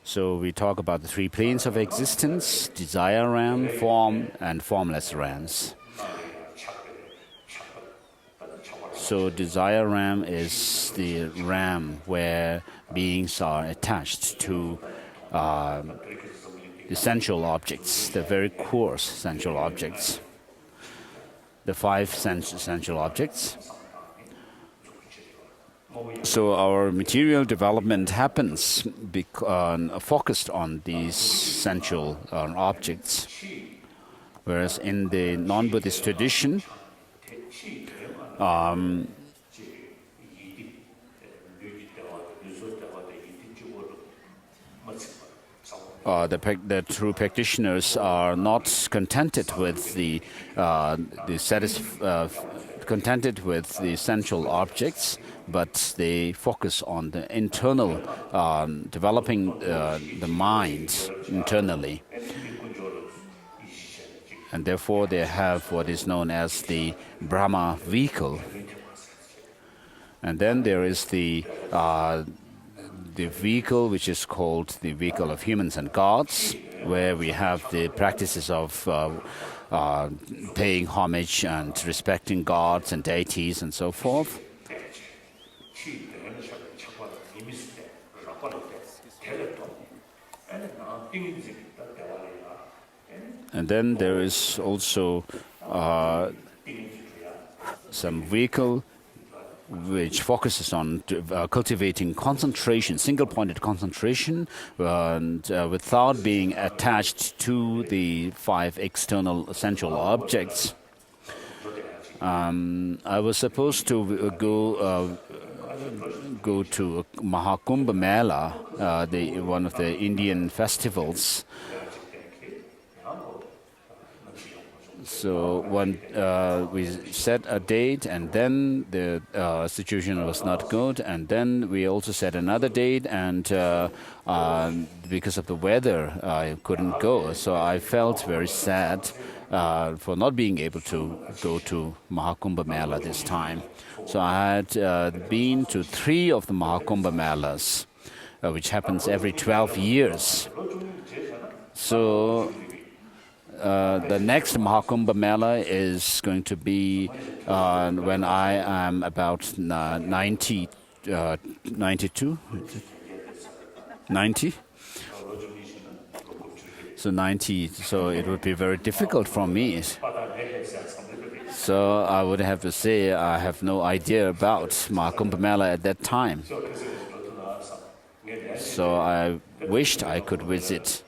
So we talk about the three planes of existence: desire realm, form, and formless realms. So desire realm is the realm where beings are attached to the sensual objects, the very coarse sensual objects, the five sensual objects. So our material development happens focused on these sensual objects, whereas in the non-Buddhist tradition, the true practitioners are not contented with the sensual objects, but they focus on the internal, developing the mind internally. And therefore they have what is known as the Brahma vehicle. And then there is the the vehicle which is called the vehicle of humans and gods, where we have the practices of paying homage and respecting gods and deities and so forth. And then there is also some vehicle which focuses on cultivating concentration, single-pointed concentration, and without being attached to the 5 external essential objects. I was supposed to go to Mahakumbh Mela, one of the Indian festivals. So when we set a date, and then the situation was not good, and then we also set another date, and because of the weather, I couldn't go. So I felt very sad for not being able to go to Mahakumbh Mela this time. So I had been to 3 of the Mahakumbh Melas, which happens every 12 years. So the next Mahakumbh Mela is going to be when I am about 90. So 90, so it would be very difficult for me. So I would have to say I have no idea about Mahakumbh Mela at that time. So I wished I could visit.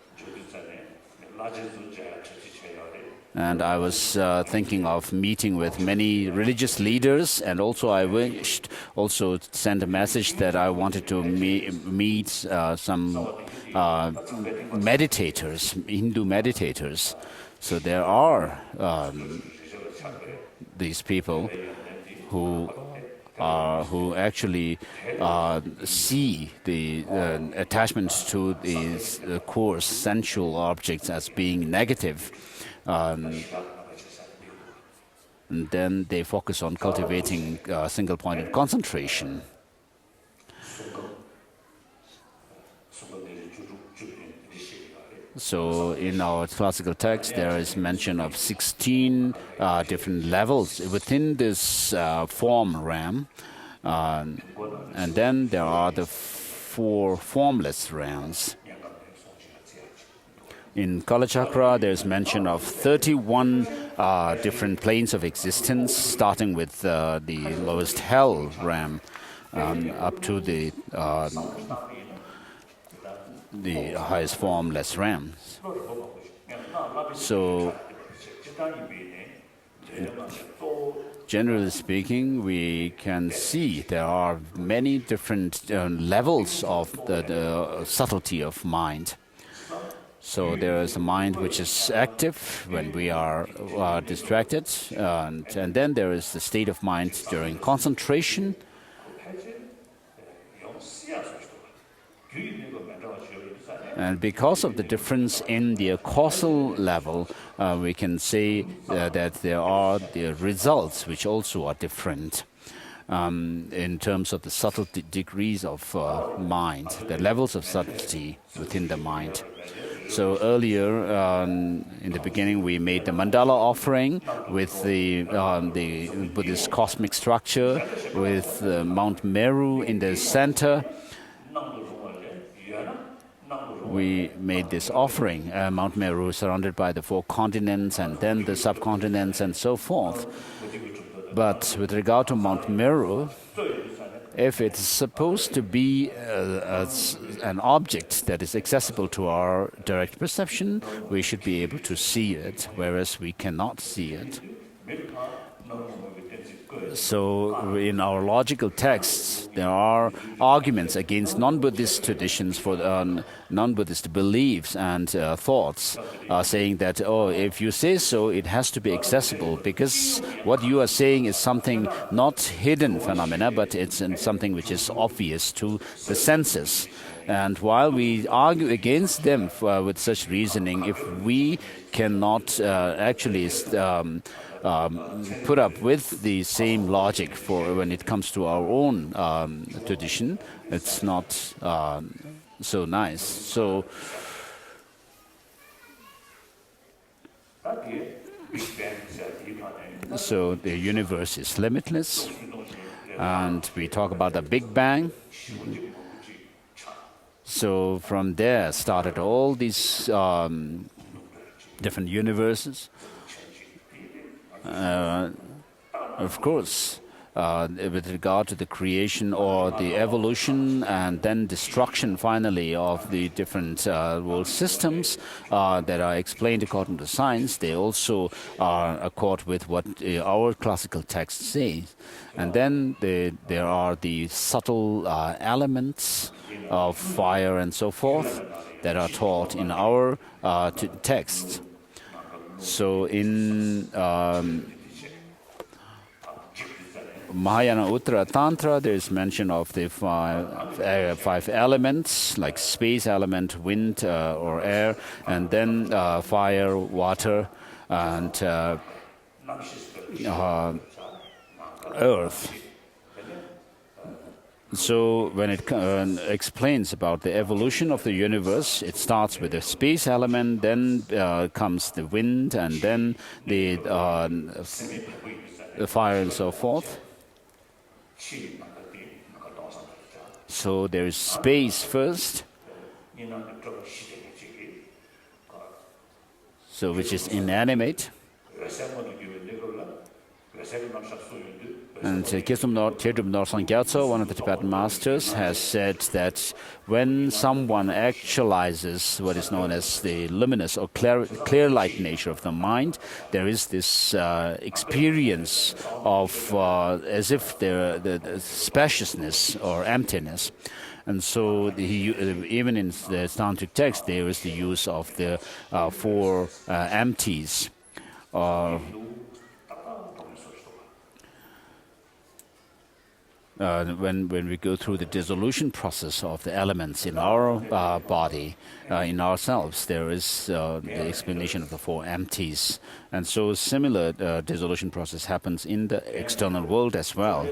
And I was thinking of meeting with many religious leaders, and also I wished also to send a message that I wanted to meet some meditators, Hindu meditators. So there are these people who actually see the attachments to these coarse sensual objects as being negative. And then they focus on cultivating single-pointed concentration. So in our classical text, there is mention of 16 different levels within this form realm. And then there are the 4 formless realms. In Kala Chakra, there's mention of 31 different planes of existence, starting with the lowest hell realm up to the highest formless realms. So, generally speaking, we can see there are many different levels of the subtlety of mind. So there is a mind which is active when we are distracted, and then there is the state of mind during concentration. And because of the difference in the causal level, we can say that there are the results which also are different in terms of the subtle degrees of mind, the levels of subtlety within the mind. So earlier, in the beginning, we made the mandala offering with the Buddhist cosmic structure, with Mount Meru in the center. We made this offering, Mount Meru surrounded by the 4 continents and then the subcontinents and so forth. But with regard to Mount Meru, if it's supposed to be an object that is accessible to our direct perception, we should be able to see it, whereas we cannot see it. So in our logical texts, there are arguments against non-Buddhist traditions for non-Buddhist beliefs and thoughts, saying that, oh, if you say so, it has to be accessible, because what you are saying is something not hidden phenomena, but it's something which is obvious to the senses. And while we argue against them with such reasoning, if we cannot actually put up with the same logic for when it comes to our own tradition, it's not so nice. So the universe is limitless, and we talk about the Big Bang. So from there started all these different universes. Of course, with regard to the creation or the evolution and then destruction finally of the different world systems that are explained according to science, they also are accord with what our classical texts say. And then there are the subtle elements of fire and so forth that are taught in our texts. So in Mahayana Uttara Tantra, there is mention of the five elements, like space element, wind or air, and then fire, water, and earth. So when it explains about the evolution of the universe, it starts with the space element, then comes the wind, and then the fire and so forth. So there is space first, so which is inanimate. And Kyesum Norsang Gyatso, one of the Tibetan masters, has said that when someone actualizes what is known as the luminous or clear light nature of the mind, there is this experience of as if the spaciousness or emptiness. And so even in the tantric text, there is the use of the four empties. When we go through the dissolution process of the elements in our body, in ourselves, there is the explanation of the four empties. And so similar dissolution process happens in the external world as well.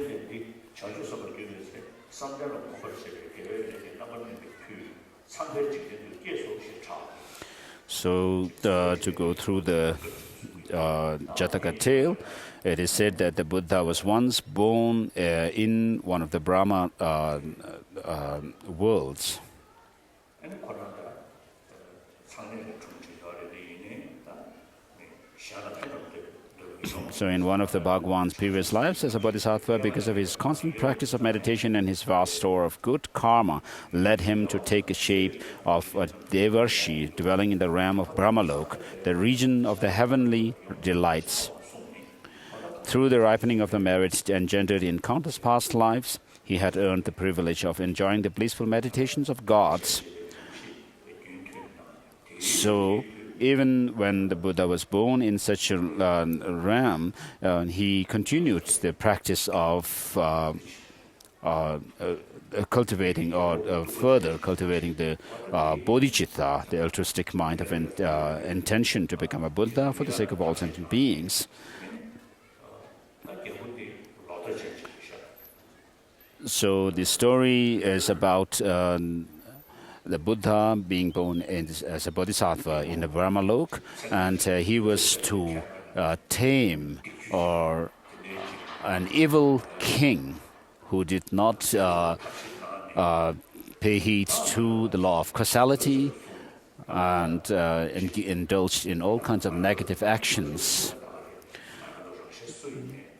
So to go through the Jataka tale, it is said that the Buddha was once born in one of the Brahma worlds. So in one of the Bhagwan's previous lives as a bodhisattva, because of his constant practice of meditation and his vast store of good karma, led him to take the shape of a Devarshi dwelling in the realm of Brahmalok, the region of the heavenly delights. Through the ripening of the merits engendered in countless past lives, he had earned the privilege of enjoying the blissful meditations of gods. So, even when the Buddha was born in such a realm, he continued the practice of cultivating or further cultivating the bodhicitta, the altruistic mind of intention to become a Buddha for the sake of all sentient beings. So the story is about the Buddha being born as a bodhisattva in the Brahmalok, and he was to tame an evil king who did not pay heed to the law of causality and indulged in all kinds of negative actions.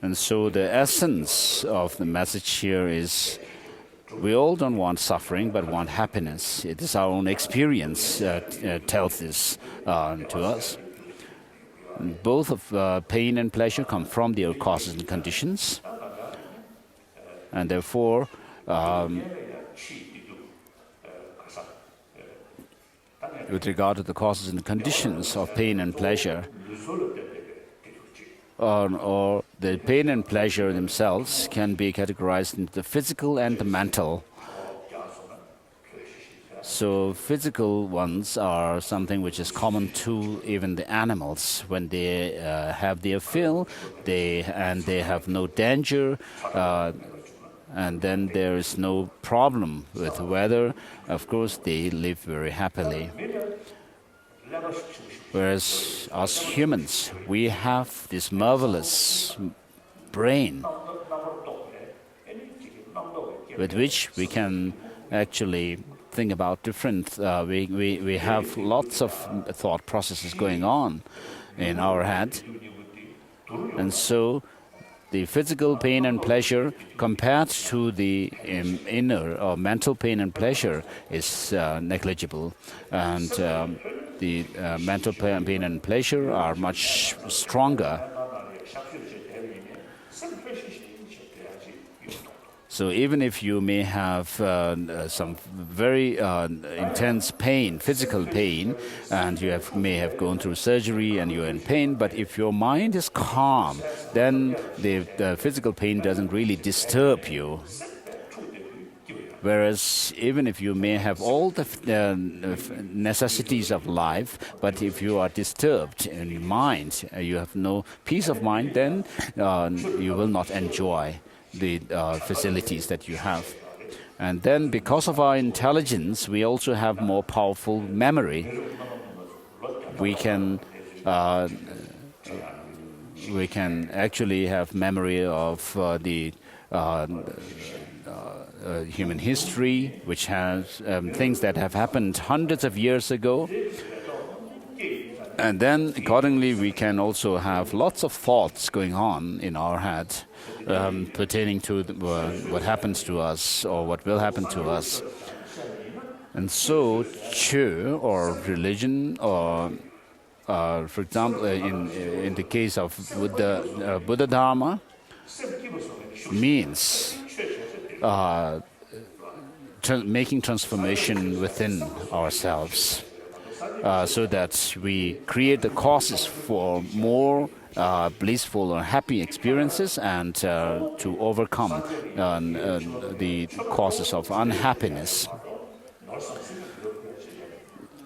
And so the essence of the message here is we all don't want suffering, but want happiness. It is our own experience tells this to us. Both of pain and pleasure come from their causes and conditions. And therefore, with regard to the causes and conditions of pain and pleasure, or the pain and pleasure themselves can be categorized into the physical and the mental. So physical ones are something which is common to even the animals. When they have their fill, they have no danger, and then there is no problem with weather. Of course, they live very happily. Whereas us humans, we have this marvelous brain with which we can actually think about different. We have lots of thought processes going on in our head, and so the physical pain and pleasure compared to the inner or mental pain and pleasure is negligible, and the mental pain and pleasure are much stronger. So even if you may have some very intense pain, physical pain, and you may have gone through surgery and you're in pain, but if your mind is calm, then the physical pain doesn't really disturb you. Whereas even if you may have all the necessities of life, but if you are disturbed in your mind, you have no peace of mind, then you will not enjoy the facilities that you have. And then because of our intelligence, we also have more powerful memory. We can actually have memory of the human history, which has things that have happened hundreds of years ago. And then, accordingly, we can also have lots of thoughts going on in our head pertaining to what happens to us or what will happen to us. And so, Chu, or religion, or for example, in the case of Buddha Dharma, means making transformation within ourselves. So that we create the causes for more blissful or happy experiences, and to overcome the causes of unhappiness.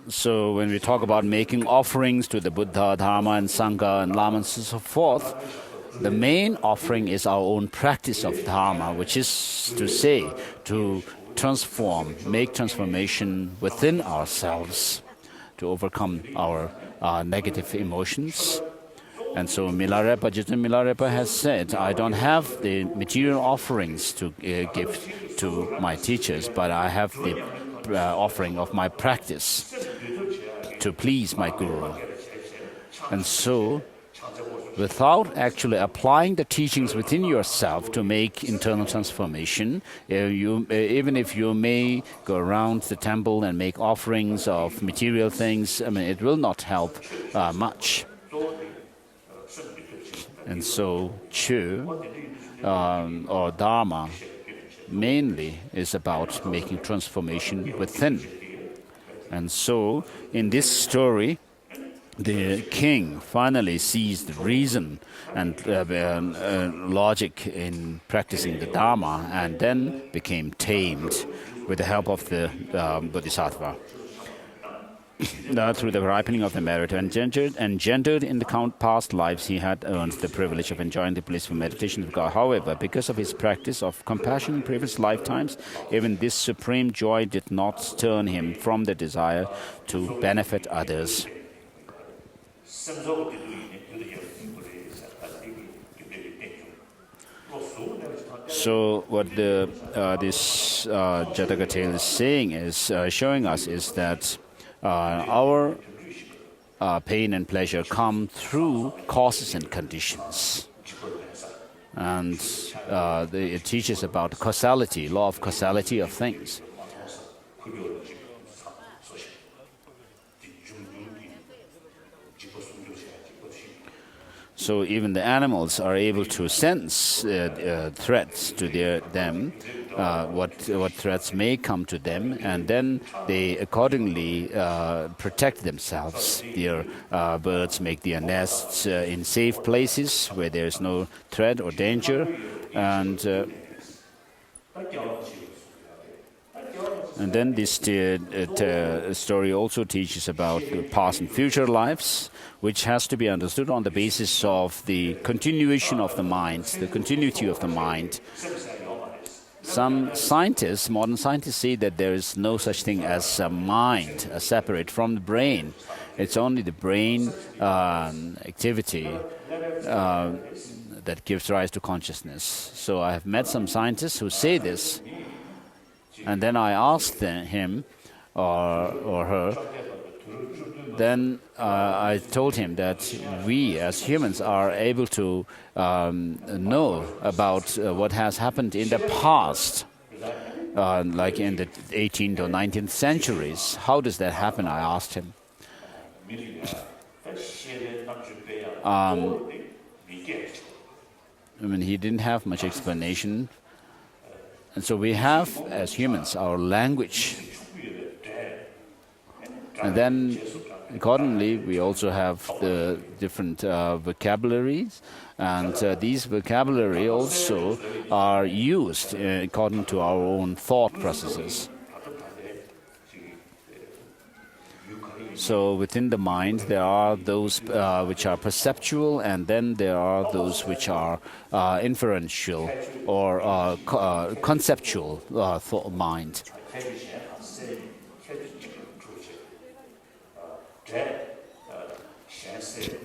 So when we talk about making offerings to the Buddha, Dharma, and Sangha, and Lama, and so forth, the main offering is our own practice of Dharma, which is to say, to make transformation within ourselves, to overcome our negative emotions. And so Milarepa, Jitun Milarepa has said, I don't have the material offerings to give to my teachers, but I have the offering of my practice to please my Guru. And so, without actually applying the teachings within yourself to make internal transformation, even if you may go around the temple and make offerings of material things, it will not help much. And so, Chu, or Dharma, mainly is about making transformation within. And so, in this story, the king finally sees the reason and logic in practicing the Dharma, and then became tamed with the help of the Bodhisattva. Through the ripening of the merit engendered in the past lives, he had earned the privilege of enjoying the blissful meditation of God. However, because of his practice of compassion in previous lifetimes, even this supreme joy did not turn him from the desire to benefit others. So what this Jataka tale is saying is showing us is that our pain and pleasure come through causes and conditions. And it teaches about causality, law of causality of things. So even the animals are able to sense threats to them, what threats may come to them, and then they accordingly protect themselves. Their birds make their nests in safe places where there is no threat or danger, and And then this story also teaches about the past and future lives, which has to be understood on the basis of the continuation of the mind, the continuity of the mind. Some scientists, modern scientists, say that there is no such thing as a mind, separate from the brain. It's only the brain activity that gives rise to consciousness. So I have met some scientists who say this. And then I asked him or her, then I told him that we as humans are able to know about what has happened in the past, like in the 18th or 19th centuries. How does that happen? I asked him. I mean, he didn't have much explanation. And so we have, as humans, our language. And then, accordingly, we also have the different vocabularies. And these vocabulary also are used according to our own thought processes. So within the mind, there are those which are perceptual, and then there are those which are inferential or conceptual mind.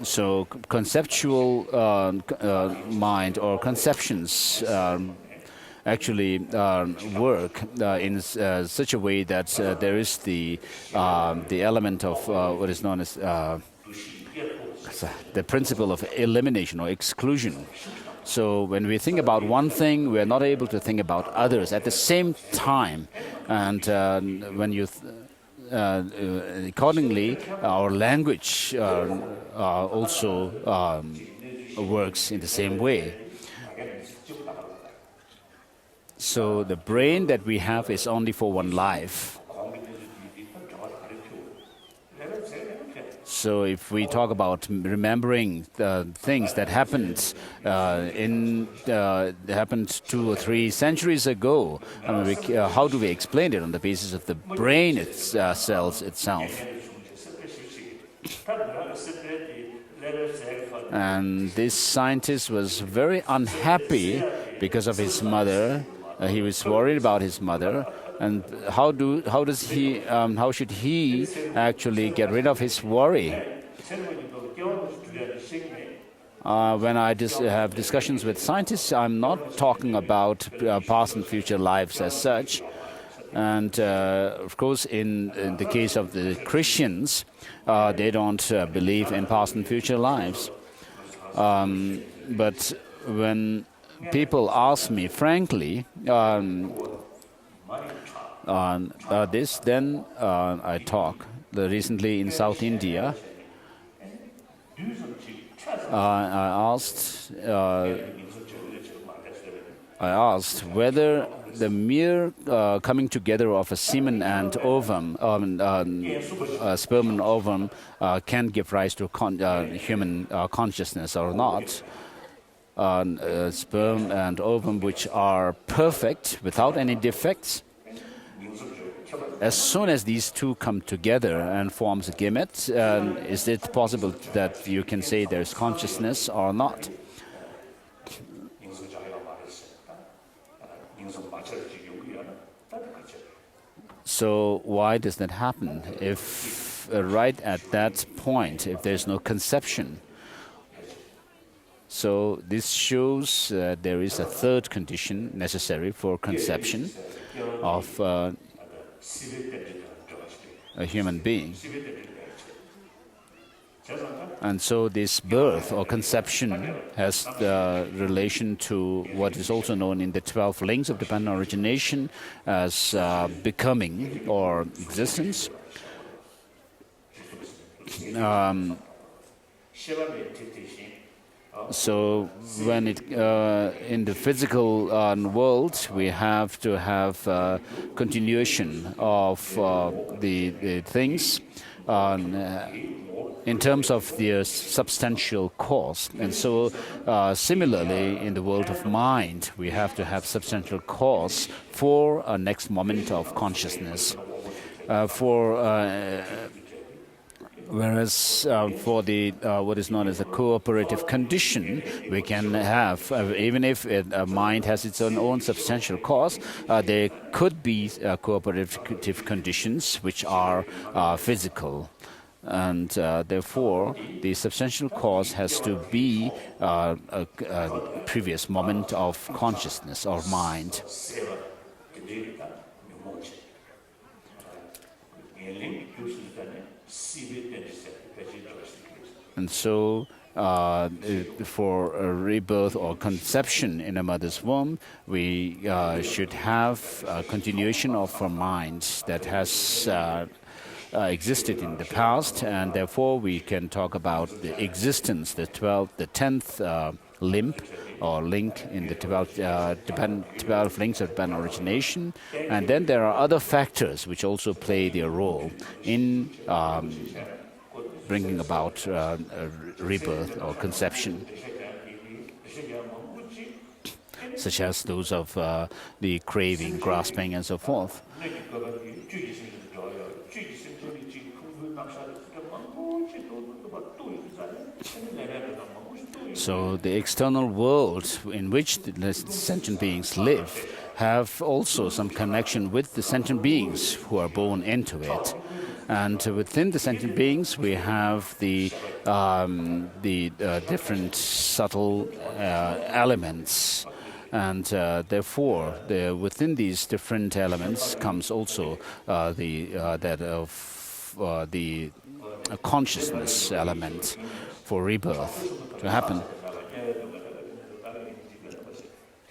So conceptual mind or conceptions actually work in such a way that there is the element of what is known as the principle of elimination or exclusion. So when we think about one thing, we are not able to think about others at the same time. And when you accordingly, our language also works in the same way. So the brain that we have is only for one life. So if we talk about remembering the things that happened happened 2 or 3 centuries ago, I mean, how do we explain it on the basis of the brain cells itself? And this scientist was very unhappy because of his mother. He was worried about his mother, and how should he actually get rid of his worry? When I have discussions with scientists, I'm not talking about past and future lives as such. And of course, in the case of the Christians, they don't believe in past and future lives. But when people ask me frankly on this, then I talk. Recently in South India, I asked whether the mere coming together of a semen and ovum, sperm and ovum, can give rise to human consciousness or not. Sperm and ovum which are perfect, without any defects. As soon as these two come together and forms a gamete, is it possible that you can say there's consciousness or not? So why does that happen? If right at that point, if there's no conception, so this shows there is a third condition necessary for conception of a human being. And so this birth or conception has the relation to what is also known in the 12 links of dependent origination as becoming or existence. So when in the physical world, we have to have continuation of the things, in terms of their substantial cause. And so similarly, in the world of mind, we have to have substantial cause for a next moment of consciousness. Whereas for the what is known as a cooperative condition, we can have, even if a mind has its own substantial cause, there could be cooperative conditions which are physical. And therefore, the substantial cause has to be a previous moment of consciousness or mind. And so, for a rebirth or conception in a mother's womb, we should have a continuation of a mind that has existed in the past, and therefore we can talk about the existence, the 10th limb or link in the 12 links of divine origination. And then there are other factors which also play their role in bringing about rebirth or conception, such as those of the craving, grasping, and so forth. So the external world in which the sentient beings live have also some connection with the sentient beings who are born into it. And within the sentient beings, we have the different subtle elements. And therefore, within these different elements comes also that of the consciousness element for rebirth to happen.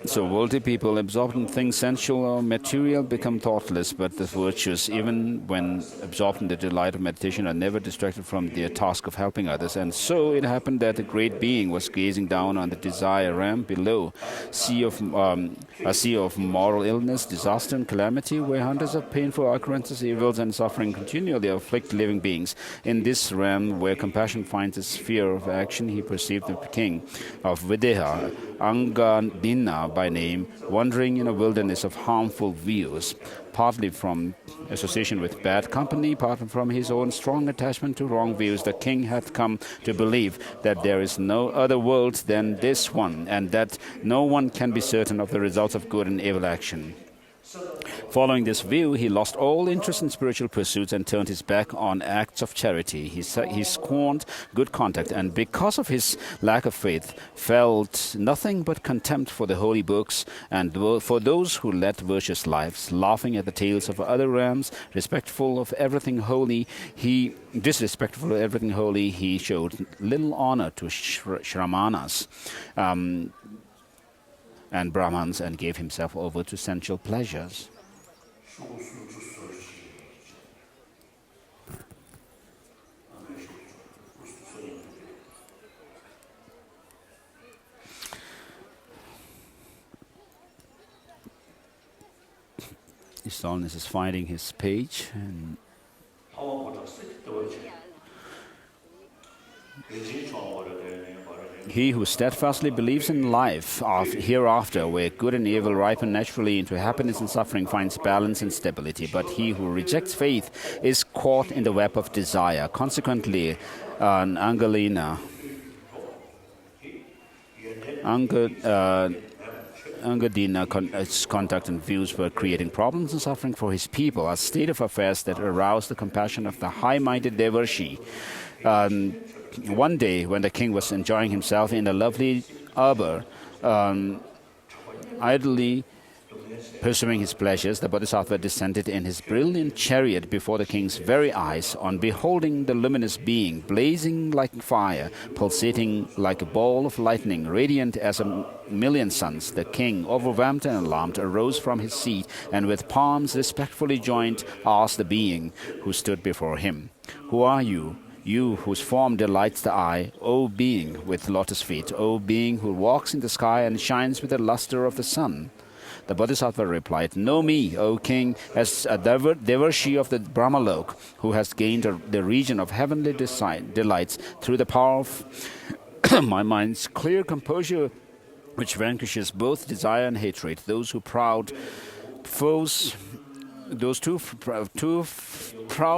So worldly people absorbed in things sensual or material become thoughtless, but the virtuous, even when absorbed in the delight of meditation, are never distracted from their task of helping others. And so it happened that a great being was gazing down on the desire realm below, a sea of moral illness, disaster, and calamity, where hundreds of painful occurrences, evils, and suffering continually afflict living beings. In this realm, where compassion finds its sphere of action, he perceived the king of Videha, Angadina by name, wandering in a wilderness of harmful views, partly from association with bad company, partly from his own strong attachment to wrong views. The king had come to believe that there is no other world than this one, and that no one can be certain of the results of good and evil action. Following this view, he lost all interest in spiritual pursuits and turned his back on acts of charity. He scorned good conduct, and because of his lack of faith, felt nothing but contempt for the holy books and for those who led virtuous lives, laughing at the tales of other realms, disrespectful of everything holy. He showed little honor to Shramanas and Brahmans, and gave himself over to sensual pleasures. His Holiness is finding his page. And he who steadfastly believes in life hereafter, where good and evil ripen naturally into happiness and suffering, finds balance and stability. But he who rejects faith is caught in the web of desire. Consequently, Angadina's conduct and views were creating problems and suffering for his people, a state of affairs that aroused the compassion of the high-minded Devarshi. One day, when the king was enjoying himself in a lovely arbor, idly pursuing his pleasures, the Bodhisattva descended in his brilliant chariot before the king's very eyes. On beholding the luminous being, blazing like fire, pulsating like a ball of lightning, radiant as a million suns, the king, overwhelmed and alarmed, arose from his seat and with palms respectfully joined, asked the being who stood before him, "Who are you? You whose form delights the eye, O being with lotus feet, O being who walks in the sky and shines with the luster of the sun." The Bodhisattva replied, "Know me, O king, as a devotee of the Brahmalok, who has gained the region of heavenly delights through the power of my mind's clear composure, which vanquishes both desire and hatred. Those two proud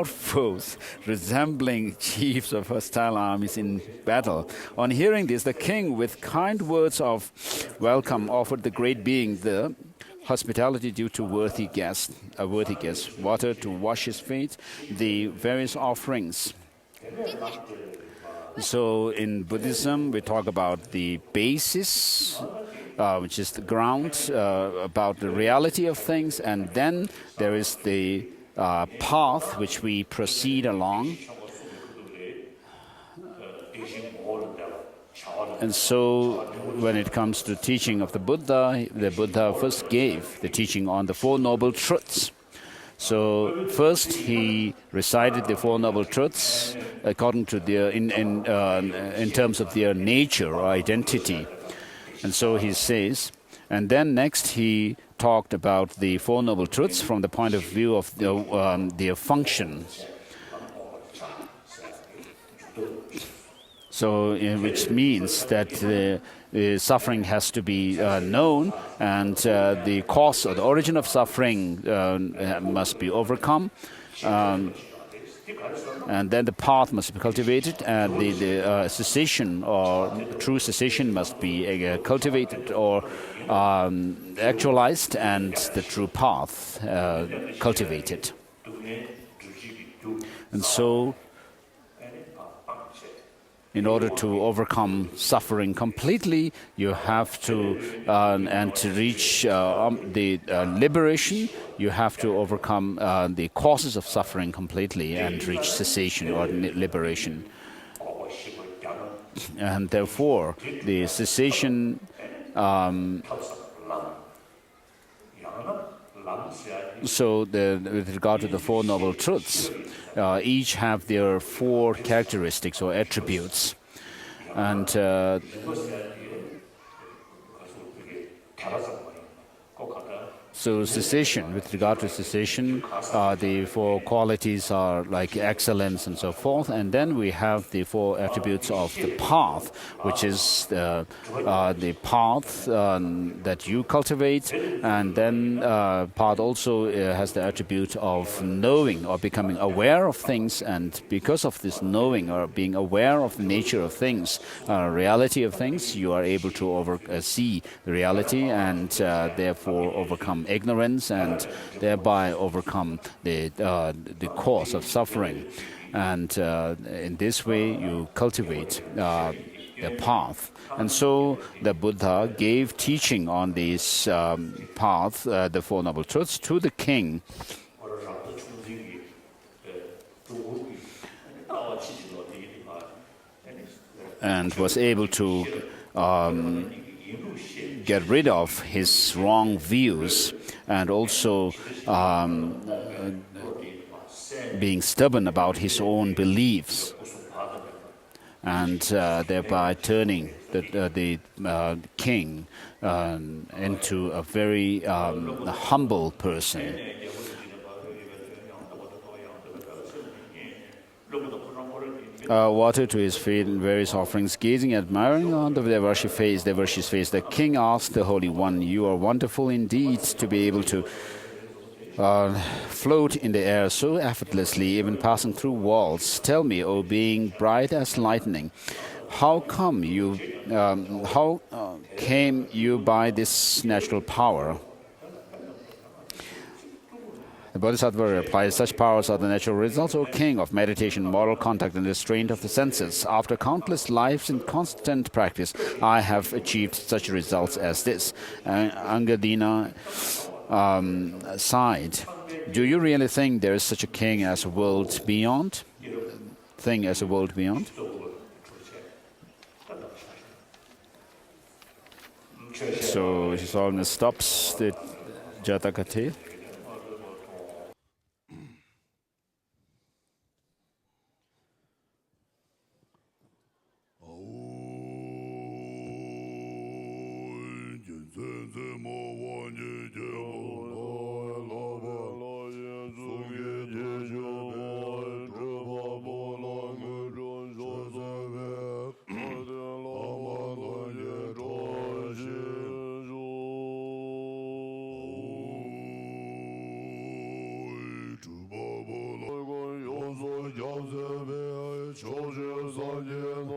foes, resembling chiefs of hostile armies in battle." On hearing this, the king, with kind words of welcome, offered the great being the hospitality due to worthy guest, water to wash his feet, the various offerings. So in Buddhism, we talk about the basis, which is the ground, about the reality of things, and then there is the path which we proceed along. And so when it comes to teaching of the Buddha first gave the teaching on the Four Noble Truths. So first he recited the Four Noble Truths according to their in terms of their nature or identity. And so he says, and then next he talked about the Four Noble Truths from the point of view of their function. So, which means that the suffering has to be known, and the cause or the origin of suffering must be overcome. And then the path must be cultivated, and the cessation or true cessation must be cultivated or actualized, and the true path cultivated. And so, in order to overcome suffering completely, you have to, and to reach the liberation, you have to overcome the causes of suffering completely and reach cessation or liberation. And therefore, the cessation, with regard to the Four Noble Truths, each have their four characteristics or attributes. And so cessation, with regard to cessation, the four qualities are like excellence and so forth. And then we have the four attributes of the path, which is the path that you cultivate. And then path also has the attribute of knowing or becoming aware of things. And because of this knowing or being aware of the nature of things, reality of things, you are able to see the reality and therefore overcome ignorance and thereby overcome the cause of suffering. And in this way, you cultivate the path. And so the Buddha gave teaching on this path, the Four Noble Truths, to the king. And was able to get rid of his wrong views and also being stubborn about his own beliefs, and thereby turning the king into a very humble person. Water to his feet and various offerings, gazing admiring on the devarshi's face. The king asked the Holy One, "You are wonderful indeed to be able to float in the air so effortlessly, even passing through walls. Tell me, O being bright as lightning, how came you by this natural power?" The Bodhisattva replies, "Such powers are the natural results, O king, of meditation, moral contact, and restraint of the senses. After countless lives in constant practice, I have achieved such results as this." Angadina sighed. "Do you really think there is such a king as a world beyond? So His Holiness stops the Jataka tale. za nie